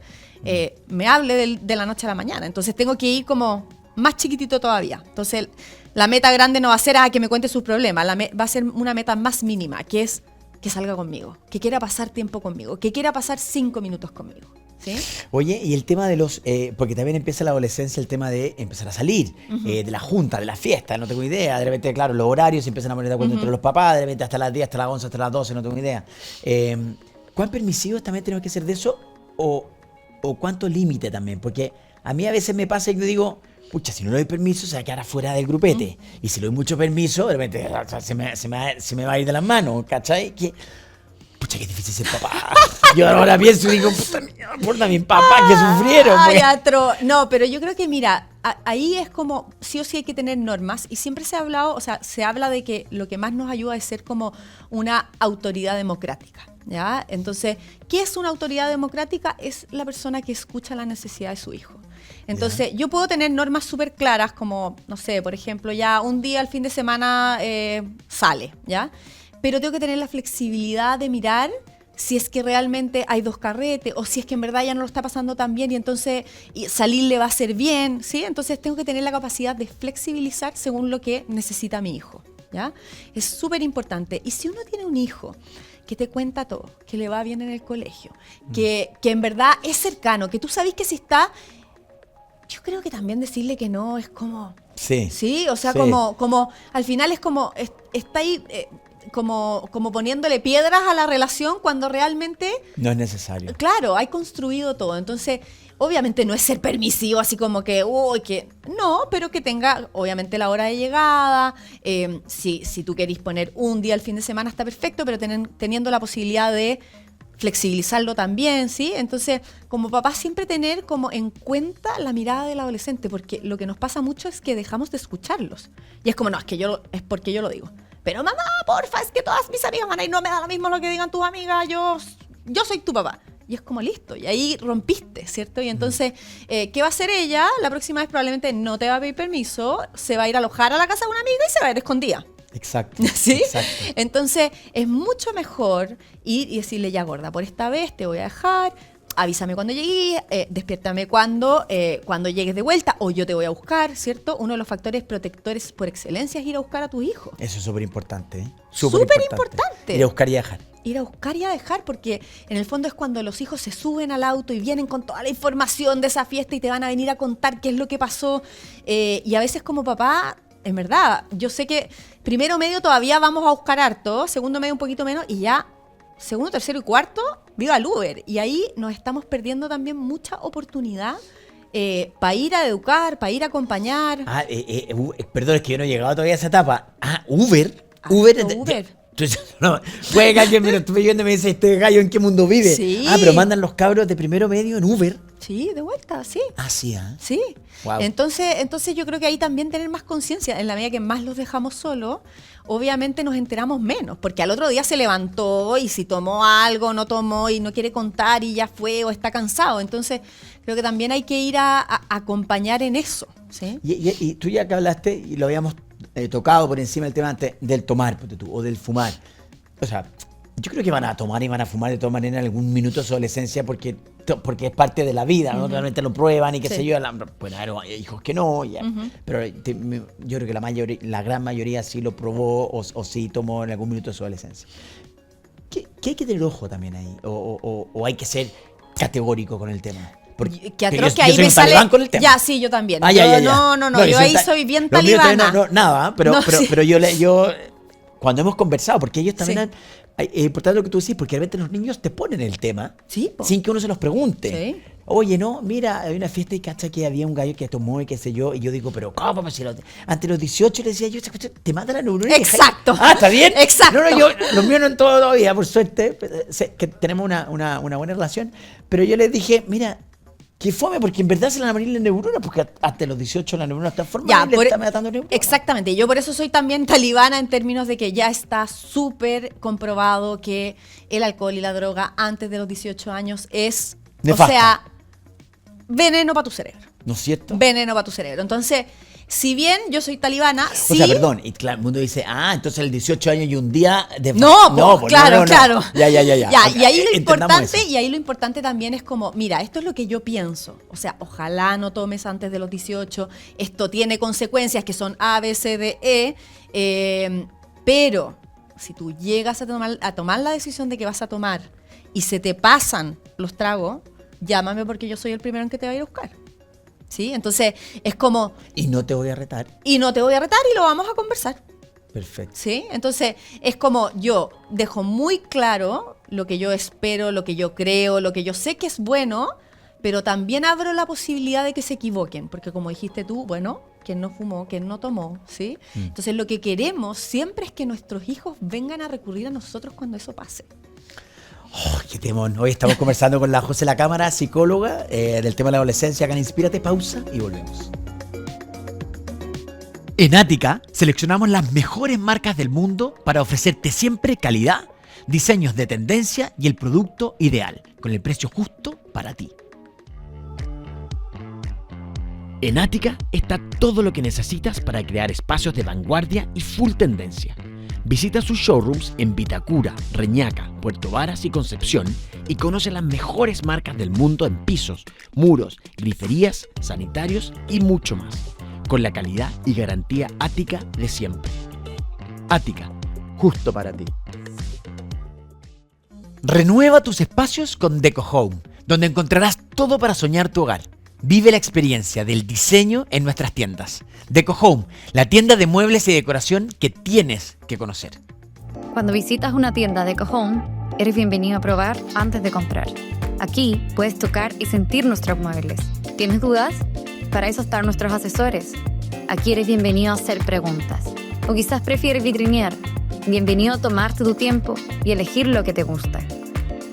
me hable de la noche a la mañana. Entonces tengo que ir como más chiquitito todavía. Entonces la meta grande no va a ser que me cuente sus problemas, va a ser una meta más mínima, que es que salga conmigo, que quiera pasar tiempo conmigo, que quiera pasar 5 minutos conmigo. ¿Sí? Oye, y el tema de los, porque también empieza la adolescencia el tema de empezar a salir, de la junta, de la fiesta, no tengo idea, de repente, claro, los horarios se empiezan a poner de acuerdo entre los papás, de repente hasta las 10, hasta las 11, hasta las 12, no tengo idea. ¿Cuán permisivos también tenemos que ser de eso o cuánto límite también? Porque a mí a veces me pasa que yo digo, pucha, si no le doy permiso se va a quedar afuera del grupete, y si le doy mucho permiso, de repente se me va a ir de las manos, ¿cachai? Pucha, qué difícil ser papá. Yo ahora pienso y digo, puta mierda, por mi papá que sufrieron. No, pero yo creo que, mira, ahí es como, sí o sí hay que tener normas, y siempre se ha hablado, o sea, se habla de que lo que más nos ayuda es ser como una autoridad democrática, ¿ya? Entonces, ¿qué es una autoridad democrática? Es la persona que escucha la necesidad de su hijo. Entonces, yo puedo tener normas súper claras, como, no sé, por ejemplo, ya un día al fin de semana sale, ¿ya? Pero tengo que tener la flexibilidad de mirar si es que realmente hay 2 carretes o si es que en verdad ya no lo está pasando tan bien y entonces salir le va a hacer bien, ¿sí? Entonces tengo que tener la capacidad de flexibilizar según lo que necesita mi hijo, ¿ya? Es súper importante. Y si uno tiene un hijo que te cuenta todo, que le va bien en el colegio, que en verdad es cercano, que tú sabes que si está... Yo creo que también decirle que no es como... Sí. Sí, o sea, sí. como al final es como... está ahí... como poniéndole piedras a la relación cuando realmente... No es necesario. Claro, hay construido todo. Entonces, obviamente no es ser permisivo, así como que... no, pero que tenga, obviamente, la hora de llegada. Si tú querís poner un día al fin de semana está perfecto, pero teniendo la posibilidad de flexibilizarlo también, ¿sí? Entonces, como papá, siempre tener como en cuenta la mirada del adolescente, porque lo que nos pasa mucho es que dejamos de escucharlos. Y es como, no, es porque yo lo digo. Pero mamá, porfa, es que todas mis amigas van a ir, no me da lo mismo lo que digan tus amigas, yo soy tu papá. Y es como listo, y ahí rompiste, ¿cierto? Y entonces, ¿qué va a hacer ella? La próxima vez probablemente no te va a pedir permiso, se va a ir a alojar a la casa de una amiga y se va a ir escondida. Exacto. ¿Sí? Exacto. Entonces, es mucho mejor ir y decirle, ya gorda, por esta vez te voy a dejar, avísame cuando llegues, despiértame cuando llegues de vuelta, o yo te voy a buscar, ¿cierto? Uno de los factores protectores por excelencia es ir a buscar a tus hijos. Eso es súper importante, ¿eh? Súper importante. Ir a buscar y a dejar. Ir a buscar y a dejar, porque en el fondo es cuando los hijos se suben al auto y vienen con toda la información de esa fiesta y te van a venir a contar qué es lo que pasó. Y a veces como papá, en verdad, yo sé que primero medio todavía vamos a buscar harto, segundo medio un poquito menos, y ya segundo, tercero y cuarto, viva el Uber. Y ahí nos estamos perdiendo también mucha oportunidad para ir a educar, para ir a acompañar. Perdón, es que yo no he llegado todavía a esa etapa. Uber. Uber. No, puede que alguien me lo estuve viendo y me dice, este gallo ¿en qué mundo vive? Sí. Pero mandan los cabros de primero medio en Uber. Sí, de vuelta, sí. Sí, ¿eh? Sí. Wow. Entonces yo creo que ahí también tener más conciencia. En la medida que más los dejamos solos, obviamente nos enteramos menos, porque al otro día se levantó y si tomó algo, no tomó y no quiere contar y ya fue o está cansado. Entonces creo que también hay que ir a acompañar en eso, ¿sí? Y tú ya que hablaste, y lo habíamos tocado por encima del tema antes, del tomar, o del fumar. O sea, yo creo que van a tomar y van a fumar de todas maneras en algún minuto de su adolescencia porque es parte de la vida, ¿no? Realmente lo prueban y qué sé yo. Bueno, hay hijos que no, ya. Pero yo creo que la gran mayoría sí lo probó o sí tomó en algún minuto de su adolescencia. ¿Qué hay que tener ojo también ahí? ¿O hay que ser categórico con el tema? Porque que atroz que ahí me sale con el tema. Ya, sí, yo también. Ya. No, yo ahí soy bien talibana. Nada, pero yo cuando hemos conversado, porque ellos también es importante lo que tú decís, porque realmente los niños te ponen el tema sin que uno se los pregunte. Sí. Oye, no, mira, hay una fiesta y cacha que había un gallo que tomó y qué sé yo, y yo digo, pero ¿cómo? Pues, ante los 18 le decía yo, te mata la neurona. Exacto. ¿Está bien? Exacto. No, los míos no en todo todavía, por suerte, que tenemos una buena relación, pero yo les dije, mira, que fome, porque en verdad se le van a morir las neuronas, porque hasta los 18 las neuronas están formadas y le está matando neuronas. Exactamente, yo por eso soy también talibana en términos de que ya está súper comprobado que el alcohol y la droga antes de los 18 años es, nefasta. O sea, veneno para tu cerebro. ¿No es cierto? Veneno para tu cerebro. Entonces, si bien yo soy talibana, O sí. sea, perdón, y claro, el mundo dice, entonces el 18 años y un día de... No, claro. Ya. Ok, Y ahí lo entendamos importante, eso. y ahí lo importante también es como, mira, esto es lo que yo pienso. O sea, ojalá no tomes antes de los 18. Esto tiene consecuencias que son A, B, C, D, E. Pero si tú llegas a tomar la decisión de que vas a tomar y se te pasan los tragos, llámame porque yo soy el primero en que te va a ir a buscar. ¿Sí? Entonces, es como... Y no te voy a retar. Y no te voy a retar y lo vamos a conversar. Perfecto. ¿Sí? Entonces, es como yo dejo muy claro lo que yo espero, lo que yo creo, lo que yo sé que es bueno, pero también abro la posibilidad de que se equivoquen, porque como dijiste tú, bueno, quien no fumó, quien no tomó, ¿sí? Entonces, lo que queremos siempre es que nuestros hijos vengan a recurrir a nosotros cuando eso pase. Oh, qué temón. Hoy estamos conversando con la José La Cámara, psicóloga, del tema de la adolescencia. Acá en Inspírate, pausa y volvemos. En Ática seleccionamos las mejores marcas del mundo para ofrecerte siempre calidad, diseños de tendencia y el producto ideal, con el precio justo para ti. En Ática está todo lo que necesitas para crear espacios de vanguardia y full tendencia. Visita sus showrooms en Vitacura, Reñaca, Puerto Varas y Concepción y conoce las mejores marcas del mundo en pisos, muros, griferías, sanitarios y mucho más, con la calidad y garantía Ática de siempre. Ática, justo para ti. Renueva tus espacios con Deco Home, donde encontrarás todo para soñar tu hogar. Vive la experiencia del diseño en nuestras tiendas. Deco Home, la tienda de muebles y decoración que tienes que conocer. Cuando visitas una tienda de Home, eres bienvenido a probar antes de comprar. Aquí puedes tocar y sentir nuestros muebles. ¿Tienes dudas? Para eso están nuestros asesores. Aquí eres bienvenido a hacer preguntas. O quizás prefieres vitrinear. Bienvenido a tomarte tu tiempo y elegir lo que te gusta.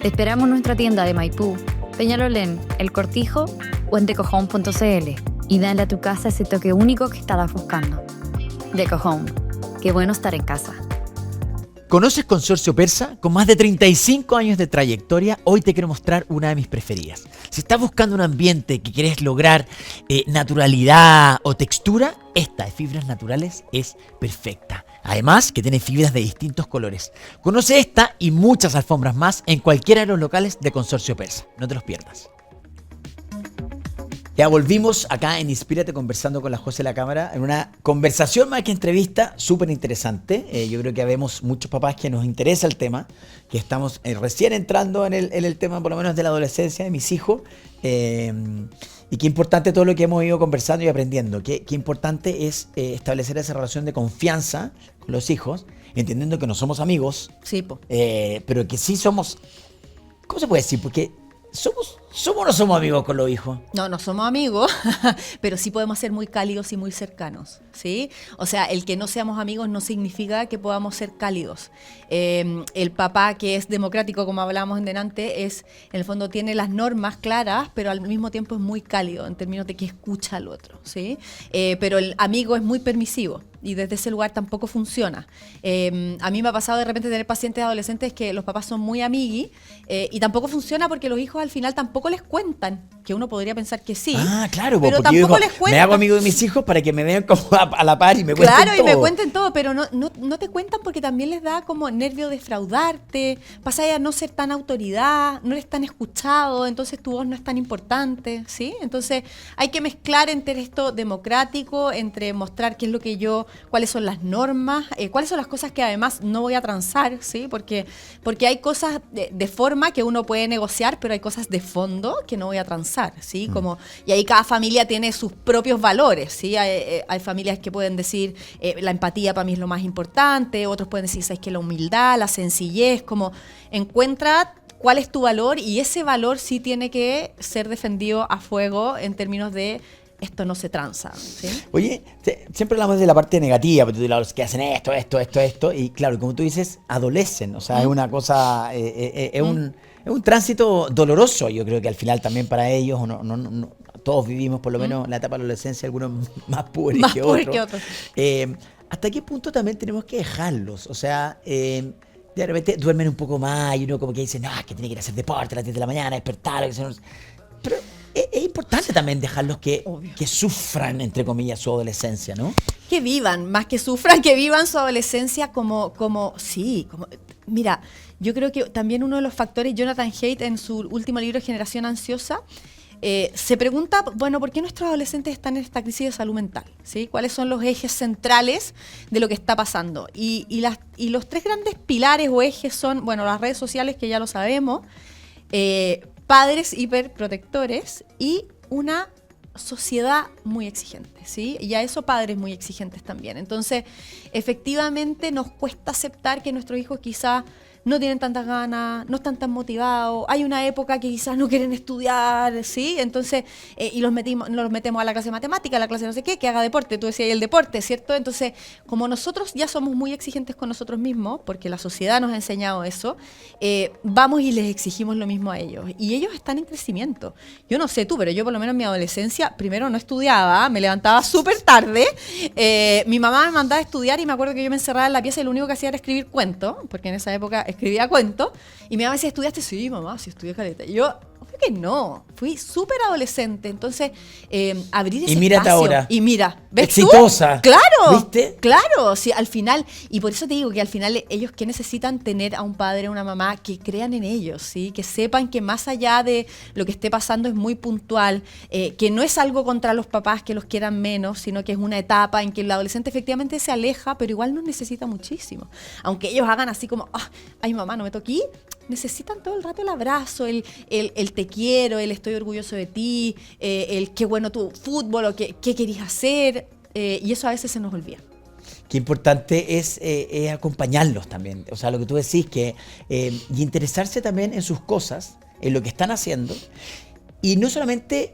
Te esperamos en nuestra tienda de Maipú, Peñalolén, El Cortijo o en decohome.cl y dale a tu casa ese toque único que estabas buscando. Deco Home. Qué bueno estar en casa. ¿Conoces Consorcio Persa? Con más de 35 años de trayectoria, hoy te quiero mostrar una de mis preferidas. Si estás buscando un ambiente que quieres lograr naturalidad o textura, esta de fibras naturales es perfecta. Además, que tiene fibras de distintos colores. Conoce esta y muchas alfombras más en cualquiera de los locales de Consorcio Persa. No te los pierdas. Ya volvimos acá en Inspírate conversando con la José La Cámara en una conversación más que entrevista súper interesante. Yo creo que vemos muchos papás que nos interesa el tema, que estamos recién entrando en el tema por lo menos de la adolescencia de mis hijos. Y qué importante todo lo que hemos ido conversando y aprendiendo. Qué importante es establecer esa relación de confianza con los hijos, entendiendo que no somos amigos, Sí, po. pero que sí somos... ¿Cómo se puede decir? Porque ¿somos o no somos amigos con los hijos? No somos amigos, pero sí podemos ser muy cálidos y muy cercanos, ¿sí? O sea, el que no seamos amigos no significa que podamos ser cálidos. El papá que es democrático, como hablábamos en delante, en el fondo tiene las normas claras, pero al mismo tiempo es muy cálido en términos de que escucha al otro, ¿sí? Pero el amigo es muy permisivo y desde ese lugar tampoco funciona. A mí me ha pasado de repente tener pacientes adolescentes que los papás son muy amiguis y tampoco funciona porque los hijos al final tampoco les cuentan, que uno podría pensar que sí. Claro, pero porque yo tampoco digo, les cuentan. me hago amigo de mis hijos para que me vean como a la par y me cuenten Claro, todo. y me cuenten todo, pero no te cuentan porque también les da como nervio defraudarte, pasa a no ser tan autoridad, no eres tan escuchado, entonces tu voz no es tan importante, ¿sí? Entonces hay que mezclar entre esto democrático, entre mostrar qué es lo que cuáles son las normas, cuáles son las cosas que además no voy a transar, ¿sí? Porque hay cosas de forma que uno puede negociar, pero hay cosas de fondo que no voy a transar, ¿sí? Y ahí cada familia tiene sus propios valores, ¿sí? Hay familias que pueden decir la empatía para mí es lo más importante, otros pueden decir, ¿sabes qué? La humildad, la sencillez, como encuentra cuál es tu valor y ese valor sí tiene que ser defendido a fuego en términos de esto no se tranza, ¿sí? Oye, siempre hablamos de la parte negativa, porque los que hacen esto, y claro, como tú dices, adolecen, o sea, es una cosa, es un tránsito doloroso, yo creo que al final también para ellos, todos vivimos por lo menos la etapa de la adolescencia, algunos más pobres que otros. ¿Hasta qué punto también tenemos que dejarlos? O sea, de repente duermen un poco más y uno como que dice, no, que tiene que ir a hacer deporte a las 10 de la mañana, despertar, pero es importante también dejarlos Obvio. que sufran, entre comillas, su adolescencia, ¿no? Que vivan, más que sufran, que vivan su adolescencia mira, yo creo que también uno de los factores, Jonathan Haidt en su último libro, Generación Ansiosa, se pregunta, bueno, ¿por qué nuestros adolescentes están en esta crisis de salud mental? ¿Sí? ¿Cuáles son los ejes centrales de lo que está pasando? Y los tres grandes pilares o ejes son, bueno, las redes sociales, que ya lo sabemos, padres hiperprotectores y una sociedad muy exigente, ¿sí? Y a eso padres muy exigentes también. Entonces, efectivamente nos cuesta aceptar que nuestros hijos quizás no tienen tantas ganas, no están tan motivados, hay una época que quizás no quieren estudiar, ¿sí? Entonces, y los metemos a la clase de matemática, a la clase de no sé qué, que haga deporte, tú decías el deporte, ¿cierto? Entonces, como nosotros ya somos muy exigentes con nosotros mismos, porque la sociedad nos ha enseñado eso, vamos y les exigimos lo mismo a ellos. Y ellos están en crecimiento. Yo no sé tú, pero yo por lo menos en mi adolescencia, primero no estudiaba, me levantaba súper tarde, mi mamá me mandaba a estudiar y me acuerdo que yo me encerraba en la pieza y lo único que hacía era escribir cuentos, porque en esa época escribía cuentos, y mi mamá decía, ¿estudiaste? Sí, mamá, sí estudié caleta. Y yo, obvio que no, fui súper adolescente, entonces abrir ese Y mírate espacio. ahora. Y mira, ¿ves exitosa. tú? Claro, ¿Viste? claro, sí, al final, y por eso te digo que al final ellos que necesitan tener a un padre, a una mamá que crean en ellos, ¿sí? Que sepan que más allá de lo que esté pasando es muy puntual, que no es algo contra los papás que los quieran menos, sino que es una etapa en que el adolescente efectivamente se aleja, pero igual nos necesita muchísimo. Aunque ellos hagan así como, ay mamá, no me toqué, necesitan todo el rato el abrazo, el te quiero, el estoy orgulloso de ti, el qué bueno tu fútbol o qué querías hacer, y eso a veces se nos olvida. Qué importante es acompañarlos también. O sea, lo que tú decís, y interesarse también en sus cosas, en lo que están haciendo. Y no solamente,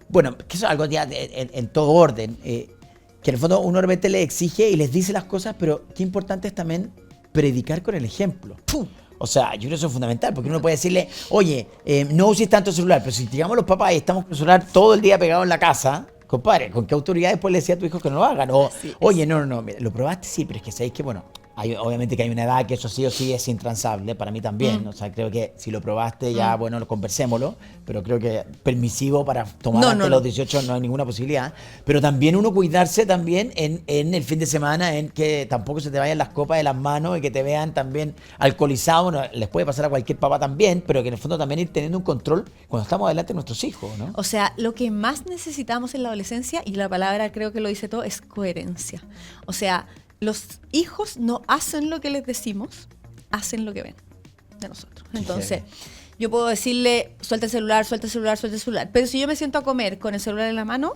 bueno, que eso es algo ya en todo orden, que en el fondo uno realmente les exige y les dice las cosas, pero qué importante es también predicar con el ejemplo. ¡Pum! O sea, yo creo que eso es fundamental, porque uno puede decirle, oye, no uses tanto celular, pero si llegamos los papás y estamos con el celular todo el día pegado en la casa, compadre, ¿con qué autoridad después le decía a tu hijo que no lo hagan? O, Sí, oye, no, mira, ¿lo probaste? Sí, pero es que sabéis que, bueno, obviamente que hay una edad que eso sí o sí es intransable, para mí también. O sea, creo que si lo probaste ya, bueno, conversémoslo, pero creo que permisivo para tomar antes de los 18 no hay ninguna posibilidad. Pero también uno cuidarse también en el fin de semana, en que tampoco se te vayan las copas de las manos y que te vean también alcoholizado. Bueno, les puede pasar a cualquier papá también, pero que en el fondo también ir teniendo un control cuando estamos delante de nuestros hijos, ¿no? O sea, lo que más necesitamos en la adolescencia, y la palabra creo que lo dice todo, es coherencia. O sea, los hijos no hacen lo que les decimos, hacen lo que ven de nosotros. Entonces, yo puedo decirle, suelta el celular, suelta el celular, suelta el celular. Pero si yo me siento a comer con el celular en la mano,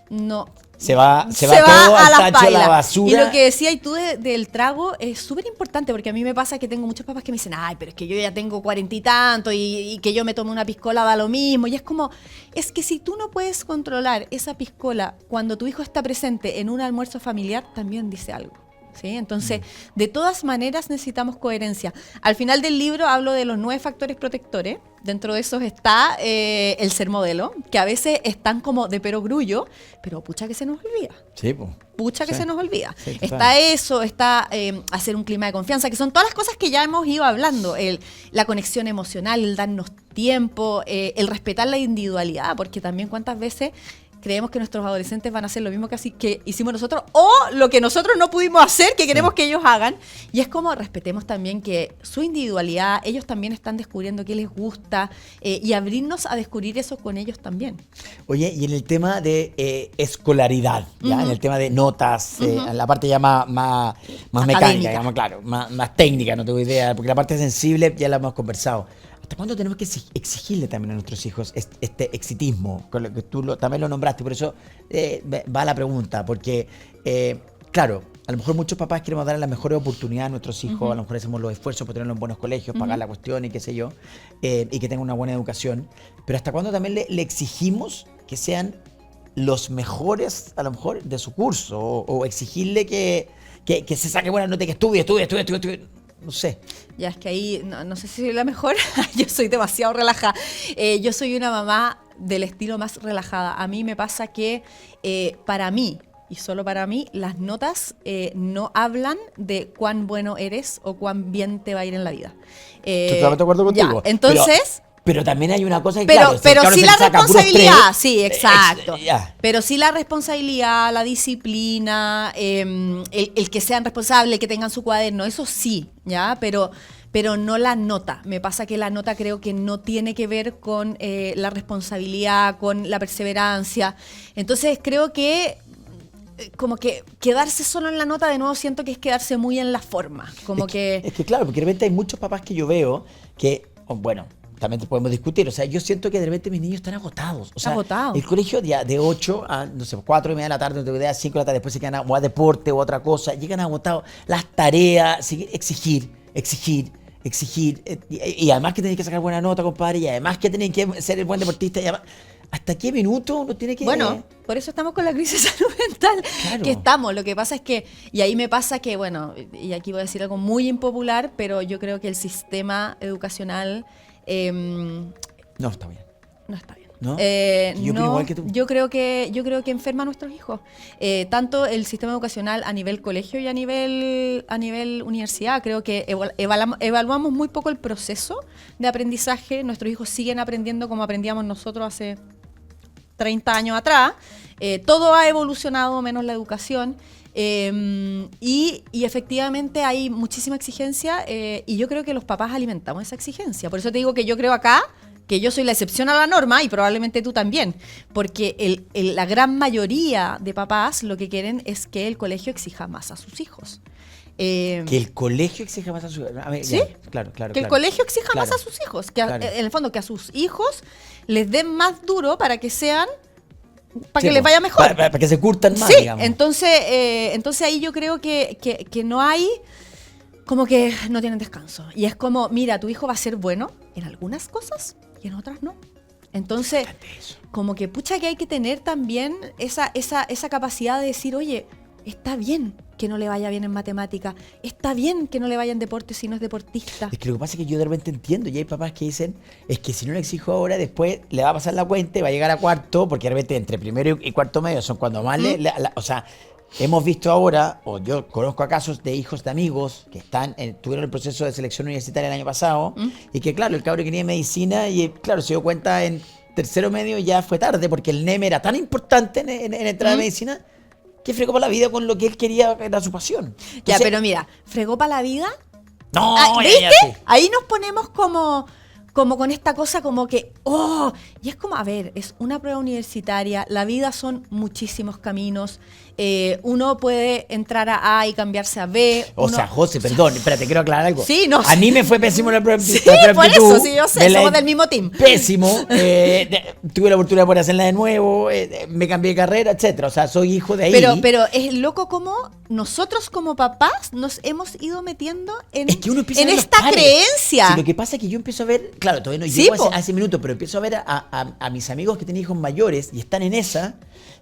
no. Se va todo al tacho, a la basura. Y lo que decías tú del trago es súper importante, porque a mí me pasa que tengo muchos papás que me dicen, ay, pero es que yo ya tengo 40 y tanto y que yo me tome una piscola da lo mismo. Y es como, es que si tú no puedes controlar esa piscola cuando tu hijo está presente en un almuerzo familiar, también dice algo. ¿Sí? Entonces, de todas maneras necesitamos coherencia. Al final del libro hablo de los 9 factores protectores. Dentro de esos está el ser modelo, que a veces están como de perogrullo, pero pucha que se nos olvida. Sí, pues. Pucha que se nos olvida. Sí, está eso, está hacer un clima de confianza, que son todas las cosas que ya hemos ido hablando. La conexión emocional, el darnos tiempo, el respetar la individualidad, porque también cuántas veces creemos que nuestros adolescentes van a hacer lo mismo que hicimos nosotros o lo que nosotros no pudimos hacer, que queremos que ellos hagan. Y es como respetemos también que su individualidad, ellos también están descubriendo qué les gusta y abrirnos a descubrir eso con ellos también. Oye, y en el tema de escolaridad, ¿ya? En el tema de notas, en la parte ya más mecánica, digamos, claro, más técnica, no tengo idea, porque la parte sensible ya la hemos conversado. ¿Hasta cuándo tenemos que exigirle también a nuestros hijos este exitismo? Con lo que tú también lo nombraste, por eso va la pregunta, porque, claro, a lo mejor muchos papás queremos dar la mejor oportunidad a nuestros hijos, a lo mejor hacemos los esfuerzos por tenerlos en buenos colegios, pagar la cuestión y qué sé yo, y que tengan una buena educación, pero ¿hasta cuándo también le exigimos que sean los mejores, a lo mejor, de su curso? O exigirle que se saque buenas notas, que estudie. No sé. Ya es que ahí, no sé si soy la mejor, yo soy demasiado relajada. Yo soy una mamá del estilo más relajada. A mí me pasa que para mí, y solo para mí, las notas no hablan de cuán bueno eres o cuán bien te va a ir en la vida. Totalmente de acuerdo contigo. Ya, entonces, Pero también hay una cosa que, Pero, claro, si el pero cabro sí se la saca puros responsabilidad, tres, sí, exacto. ya. Pero sí la responsabilidad, la disciplina, el que sean responsables, que tengan su cuaderno, eso sí, ¿ya? Pero no la nota. Me pasa que la nota creo que no tiene que ver con la responsabilidad, con la perseverancia. Entonces creo que como que quedarse solo en la nota, de nuevo siento que es quedarse muy en la forma. Como Es que claro, porque de repente hay muchos papás que yo veo que, bueno, también te podemos discutir. O sea, yo siento que de repente mis niños están agotados. O sea, Agotados. el colegio ya de 8 a, no sé, 4:30 de la tarde, no tengo idea, 5 de la tarde, después se quedan o a deporte o a otra cosa, llegan agotados. Las tareas, exigir. Y además que tienen que sacar buena nota, compadre, y además que tienen que ser el buen deportista, y además, ¿hasta qué minuto uno tiene que...? bueno, por eso estamos con la crisis de salud mental Claro. que estamos. Lo que pasa es que, y ahí me pasa que, bueno, y aquí voy a decir algo muy impopular, pero yo creo que el sistema educacional No, está bien. no está bien. ¿No? Yo opino No, igual que tú. yo creo que enferma a nuestros hijos. Tanto el sistema educacional a nivel colegio y a nivel universidad. Creo que evaluamos muy poco el proceso de aprendizaje. Nuestros hijos siguen aprendiendo como aprendíamos nosotros hace 30 años atrás. Todo ha evolucionado menos la educación. Y efectivamente hay muchísima exigencia y yo creo que los papás alimentamos esa exigencia. Por eso te digo que yo creo acá que yo soy la excepción a la norma y probablemente tú también, porque la gran mayoría de papás lo que quieren es que el colegio exija más a sus hijos. Que el colegio exija más a su... A ver, ¿Sí? ya, claro. Que el colegio exija más Claro. a sus hijos, Claro. en el fondo que a sus hijos les den más duro para que sean, para Sí, que les po, vaya mejor. Para que se curtan más, Sí, digamos. entonces ahí yo creo que no hay, como que no tienen descanso. Y es como, mira, tu hijo va a ser bueno en algunas cosas y en otras no. Entonces, Eso. como que pucha que hay que tener también esa capacidad de decir, oye, está bien que no le vaya bien en matemática, está bien que no le vaya en deporte si no es deportista. Es que lo que pasa es que yo de repente entiendo, y hay papás que dicen, es que si no le exijo ahora, después le va a pasar la cuenta y va a llegar a cuarto, porque de repente entre primero y cuarto medio son cuando más o sea, hemos visto ahora, o yo conozco a casos de hijos de amigos que tuvieron el proceso de selección universitaria el año pasado, y que claro, el cabro quería medicina y claro, se dio cuenta en tercero medio ya fue tarde, porque el NEM era tan importante en entrar a medicina, que fregó para la vida con lo que él quería, era su pasión. Ya, Entonces, pero mira, fregó para la vida. no, ya, ¿Viste? ya, sí. Ahí nos ponemos como con esta cosa como que, y es como, a ver, es una prueba universitaria, la vida son muchísimos caminos, uno puede entrar a A y cambiarse a B. O sea, José, perdón, espérate, quiero aclarar algo. Sí, no, A mí me fue pésimo en la prueba. Sí, la prueba por aptitud. eso, sí, yo sé, Me somos del mismo team. Pésimo. Tuve la oportunidad de poder hacerla de nuevo, me cambié de carrera, etcétera. O sea, soy hijo de ahí. Pero es loco como nosotros como papás nos hemos ido metiendo en, Es que uno empieza a en ver los esta pares. creencia. Sí, lo que pasa es que yo empiezo a ver, claro, todavía no Sí, llego po. a ese minuto, pero empiezo a ver a mis amigos que tienen hijos mayores y están en esa,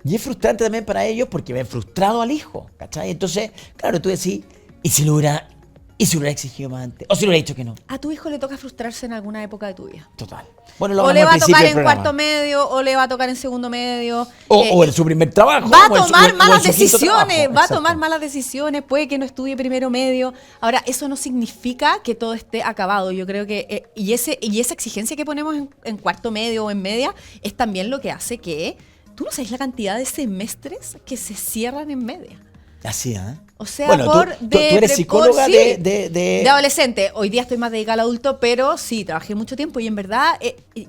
y es frustrante también para ellos porque ven frustrado al hijo, ¿cachai? Entonces, claro, tú decís, ¿y si lo hubiera exigido más antes? ¿O si lo hubiera dicho que no? A tu hijo le toca frustrarse en alguna época de tu vida. Total. Bueno, lo O hablamos le va al a principio tocar del en programa. cuarto medio, o le va a tocar en segundo medio. O en su primer trabajo. Va a o en su- tomar o en malas su quinto decisiones, trabajo. va a Exacto. tomar malas decisiones, puede que no estudie primero medio. Ahora, eso no significa que todo esté acabado. Yo creo que, y esa exigencia que ponemos en cuarto medio o en media, es también lo que hace que, tú no sabes la cantidad de semestres que se cierran en media. Así, ¿eh? O sea, bueno, tú eres psicóloga sí, de de adolescente. Hoy día estoy más dedicada al adulto, pero sí, trabajé mucho tiempo y en verdad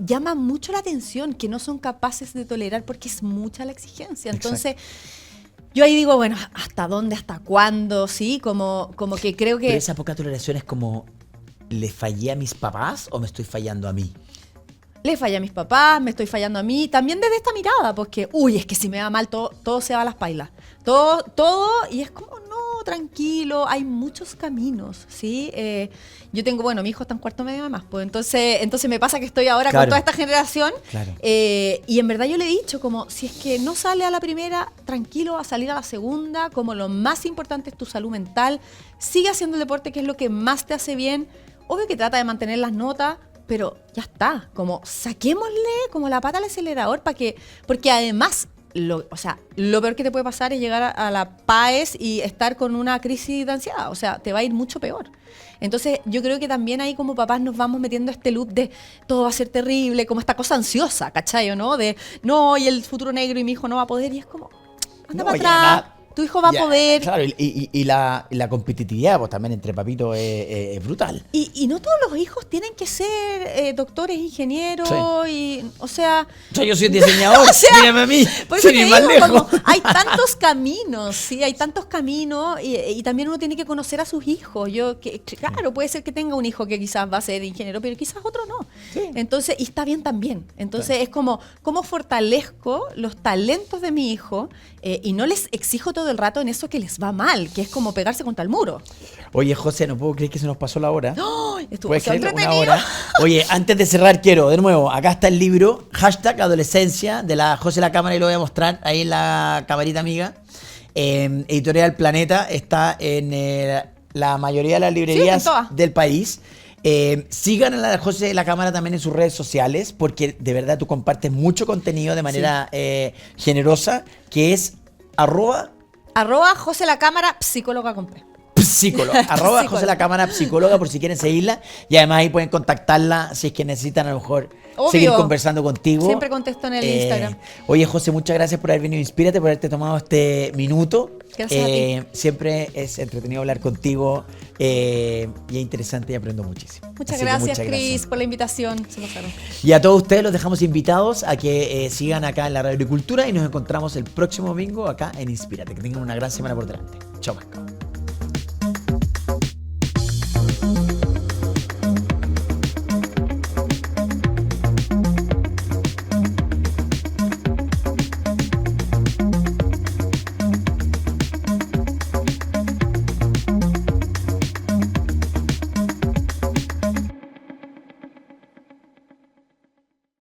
llama mucho la atención que no son capaces de tolerar porque es mucha la exigencia. Entonces, yo ahí digo, bueno, ¿hasta dónde? ¿Hasta cuándo? Sí, como que creo Pero que esa poca toleración es como, ¿le fallé a mis papás o me estoy fallando a mí? le falla a mis papás, me estoy fallando a mí. También desde esta mirada, porque, es que si me va mal, todo se va a las pailas. Todo, y es como, no, tranquilo, hay muchos caminos, ¿sí? Yo tengo, mi hijo está en cuarto medio además, pues entonces me pasa que estoy ahora Claro. con toda esta generación. Claro. Y en verdad yo le he dicho, como, si es que no sale a la primera, tranquilo, a salir a la segunda, como lo más importante es tu salud mental, sigue haciendo el deporte, que es lo que más te hace bien. Obvio que trata de mantener las notas, pero ya está, como saquémosle como la pata al acelerador porque además o sea, lo peor que te puede pasar es llegar a la PAES y estar con una crisis de ansiedad. O sea, te va a ir mucho peor. Entonces, yo creo que también ahí como papás nos vamos metiendo a este loop de todo va a ser terrible, como esta cosa ansiosa, ¿cachai? ¿No? De, no, y el futuro negro y mi hijo no va a poder. Y es como, anda para atrás. Tu hijo va a poder. Claro, y la competitividad, pues también entre papitos es brutal. Y no todos los hijos tienen que ser doctores, ingenieros, o sea... Yo soy diseñador, o sea, mírame a mí, por eso sin te ir más digo, lejos. como, hay tantos caminos, ¿sí? Hay tantos caminos y también uno tiene que conocer a sus hijos. Claro, puede ser que tenga un hijo que quizás va a ser ingeniero, pero quizás otro no. Sí. Entonces, y está bien también. Entonces, es como, ¿cómo fortalezco los talentos de mi hijo y no les exijo todo el rato en eso que les va mal, que es como pegarse contra el muro? Oye, José, no puedo creer que se nos pasó la hora. ¡Oh! Estuvo ¿Puedes tan creerlo? Una entretenido. hora. Oye, antes de cerrar, quiero, de nuevo, acá está el libro, #adolescencia, de la José La Cámara, y lo voy a mostrar ahí en la camarita amiga. Editorial Planeta, está en la mayoría de las librerías Sí, en todas. del país. Sigan a la José La Cámara también en sus redes sociales, porque de verdad tú compartes mucho contenido de manera generosa, que es @ José La Cámara, psicóloga con P. psicóloga, @ José La Cámara psicóloga, por si quieren seguirla, y además ahí pueden contactarla si es que necesitan a lo mejor Obvio. seguir conversando contigo. Siempre contesto en el Instagram. Oye, José, muchas gracias por haber venido a Inspírate, por haberte tomado este minuto. Gracias a ti. Siempre es entretenido hablar contigo y es interesante y aprendo muchísimo. Muchas Así que gracias, Cris, por la invitación. Se pasaron. Y a todos ustedes los dejamos invitados a que sigan acá en la Radio Agricultura y nos encontramos el próximo domingo acá en Inspírate. Que tengan una gran semana por delante. Chao, Marco.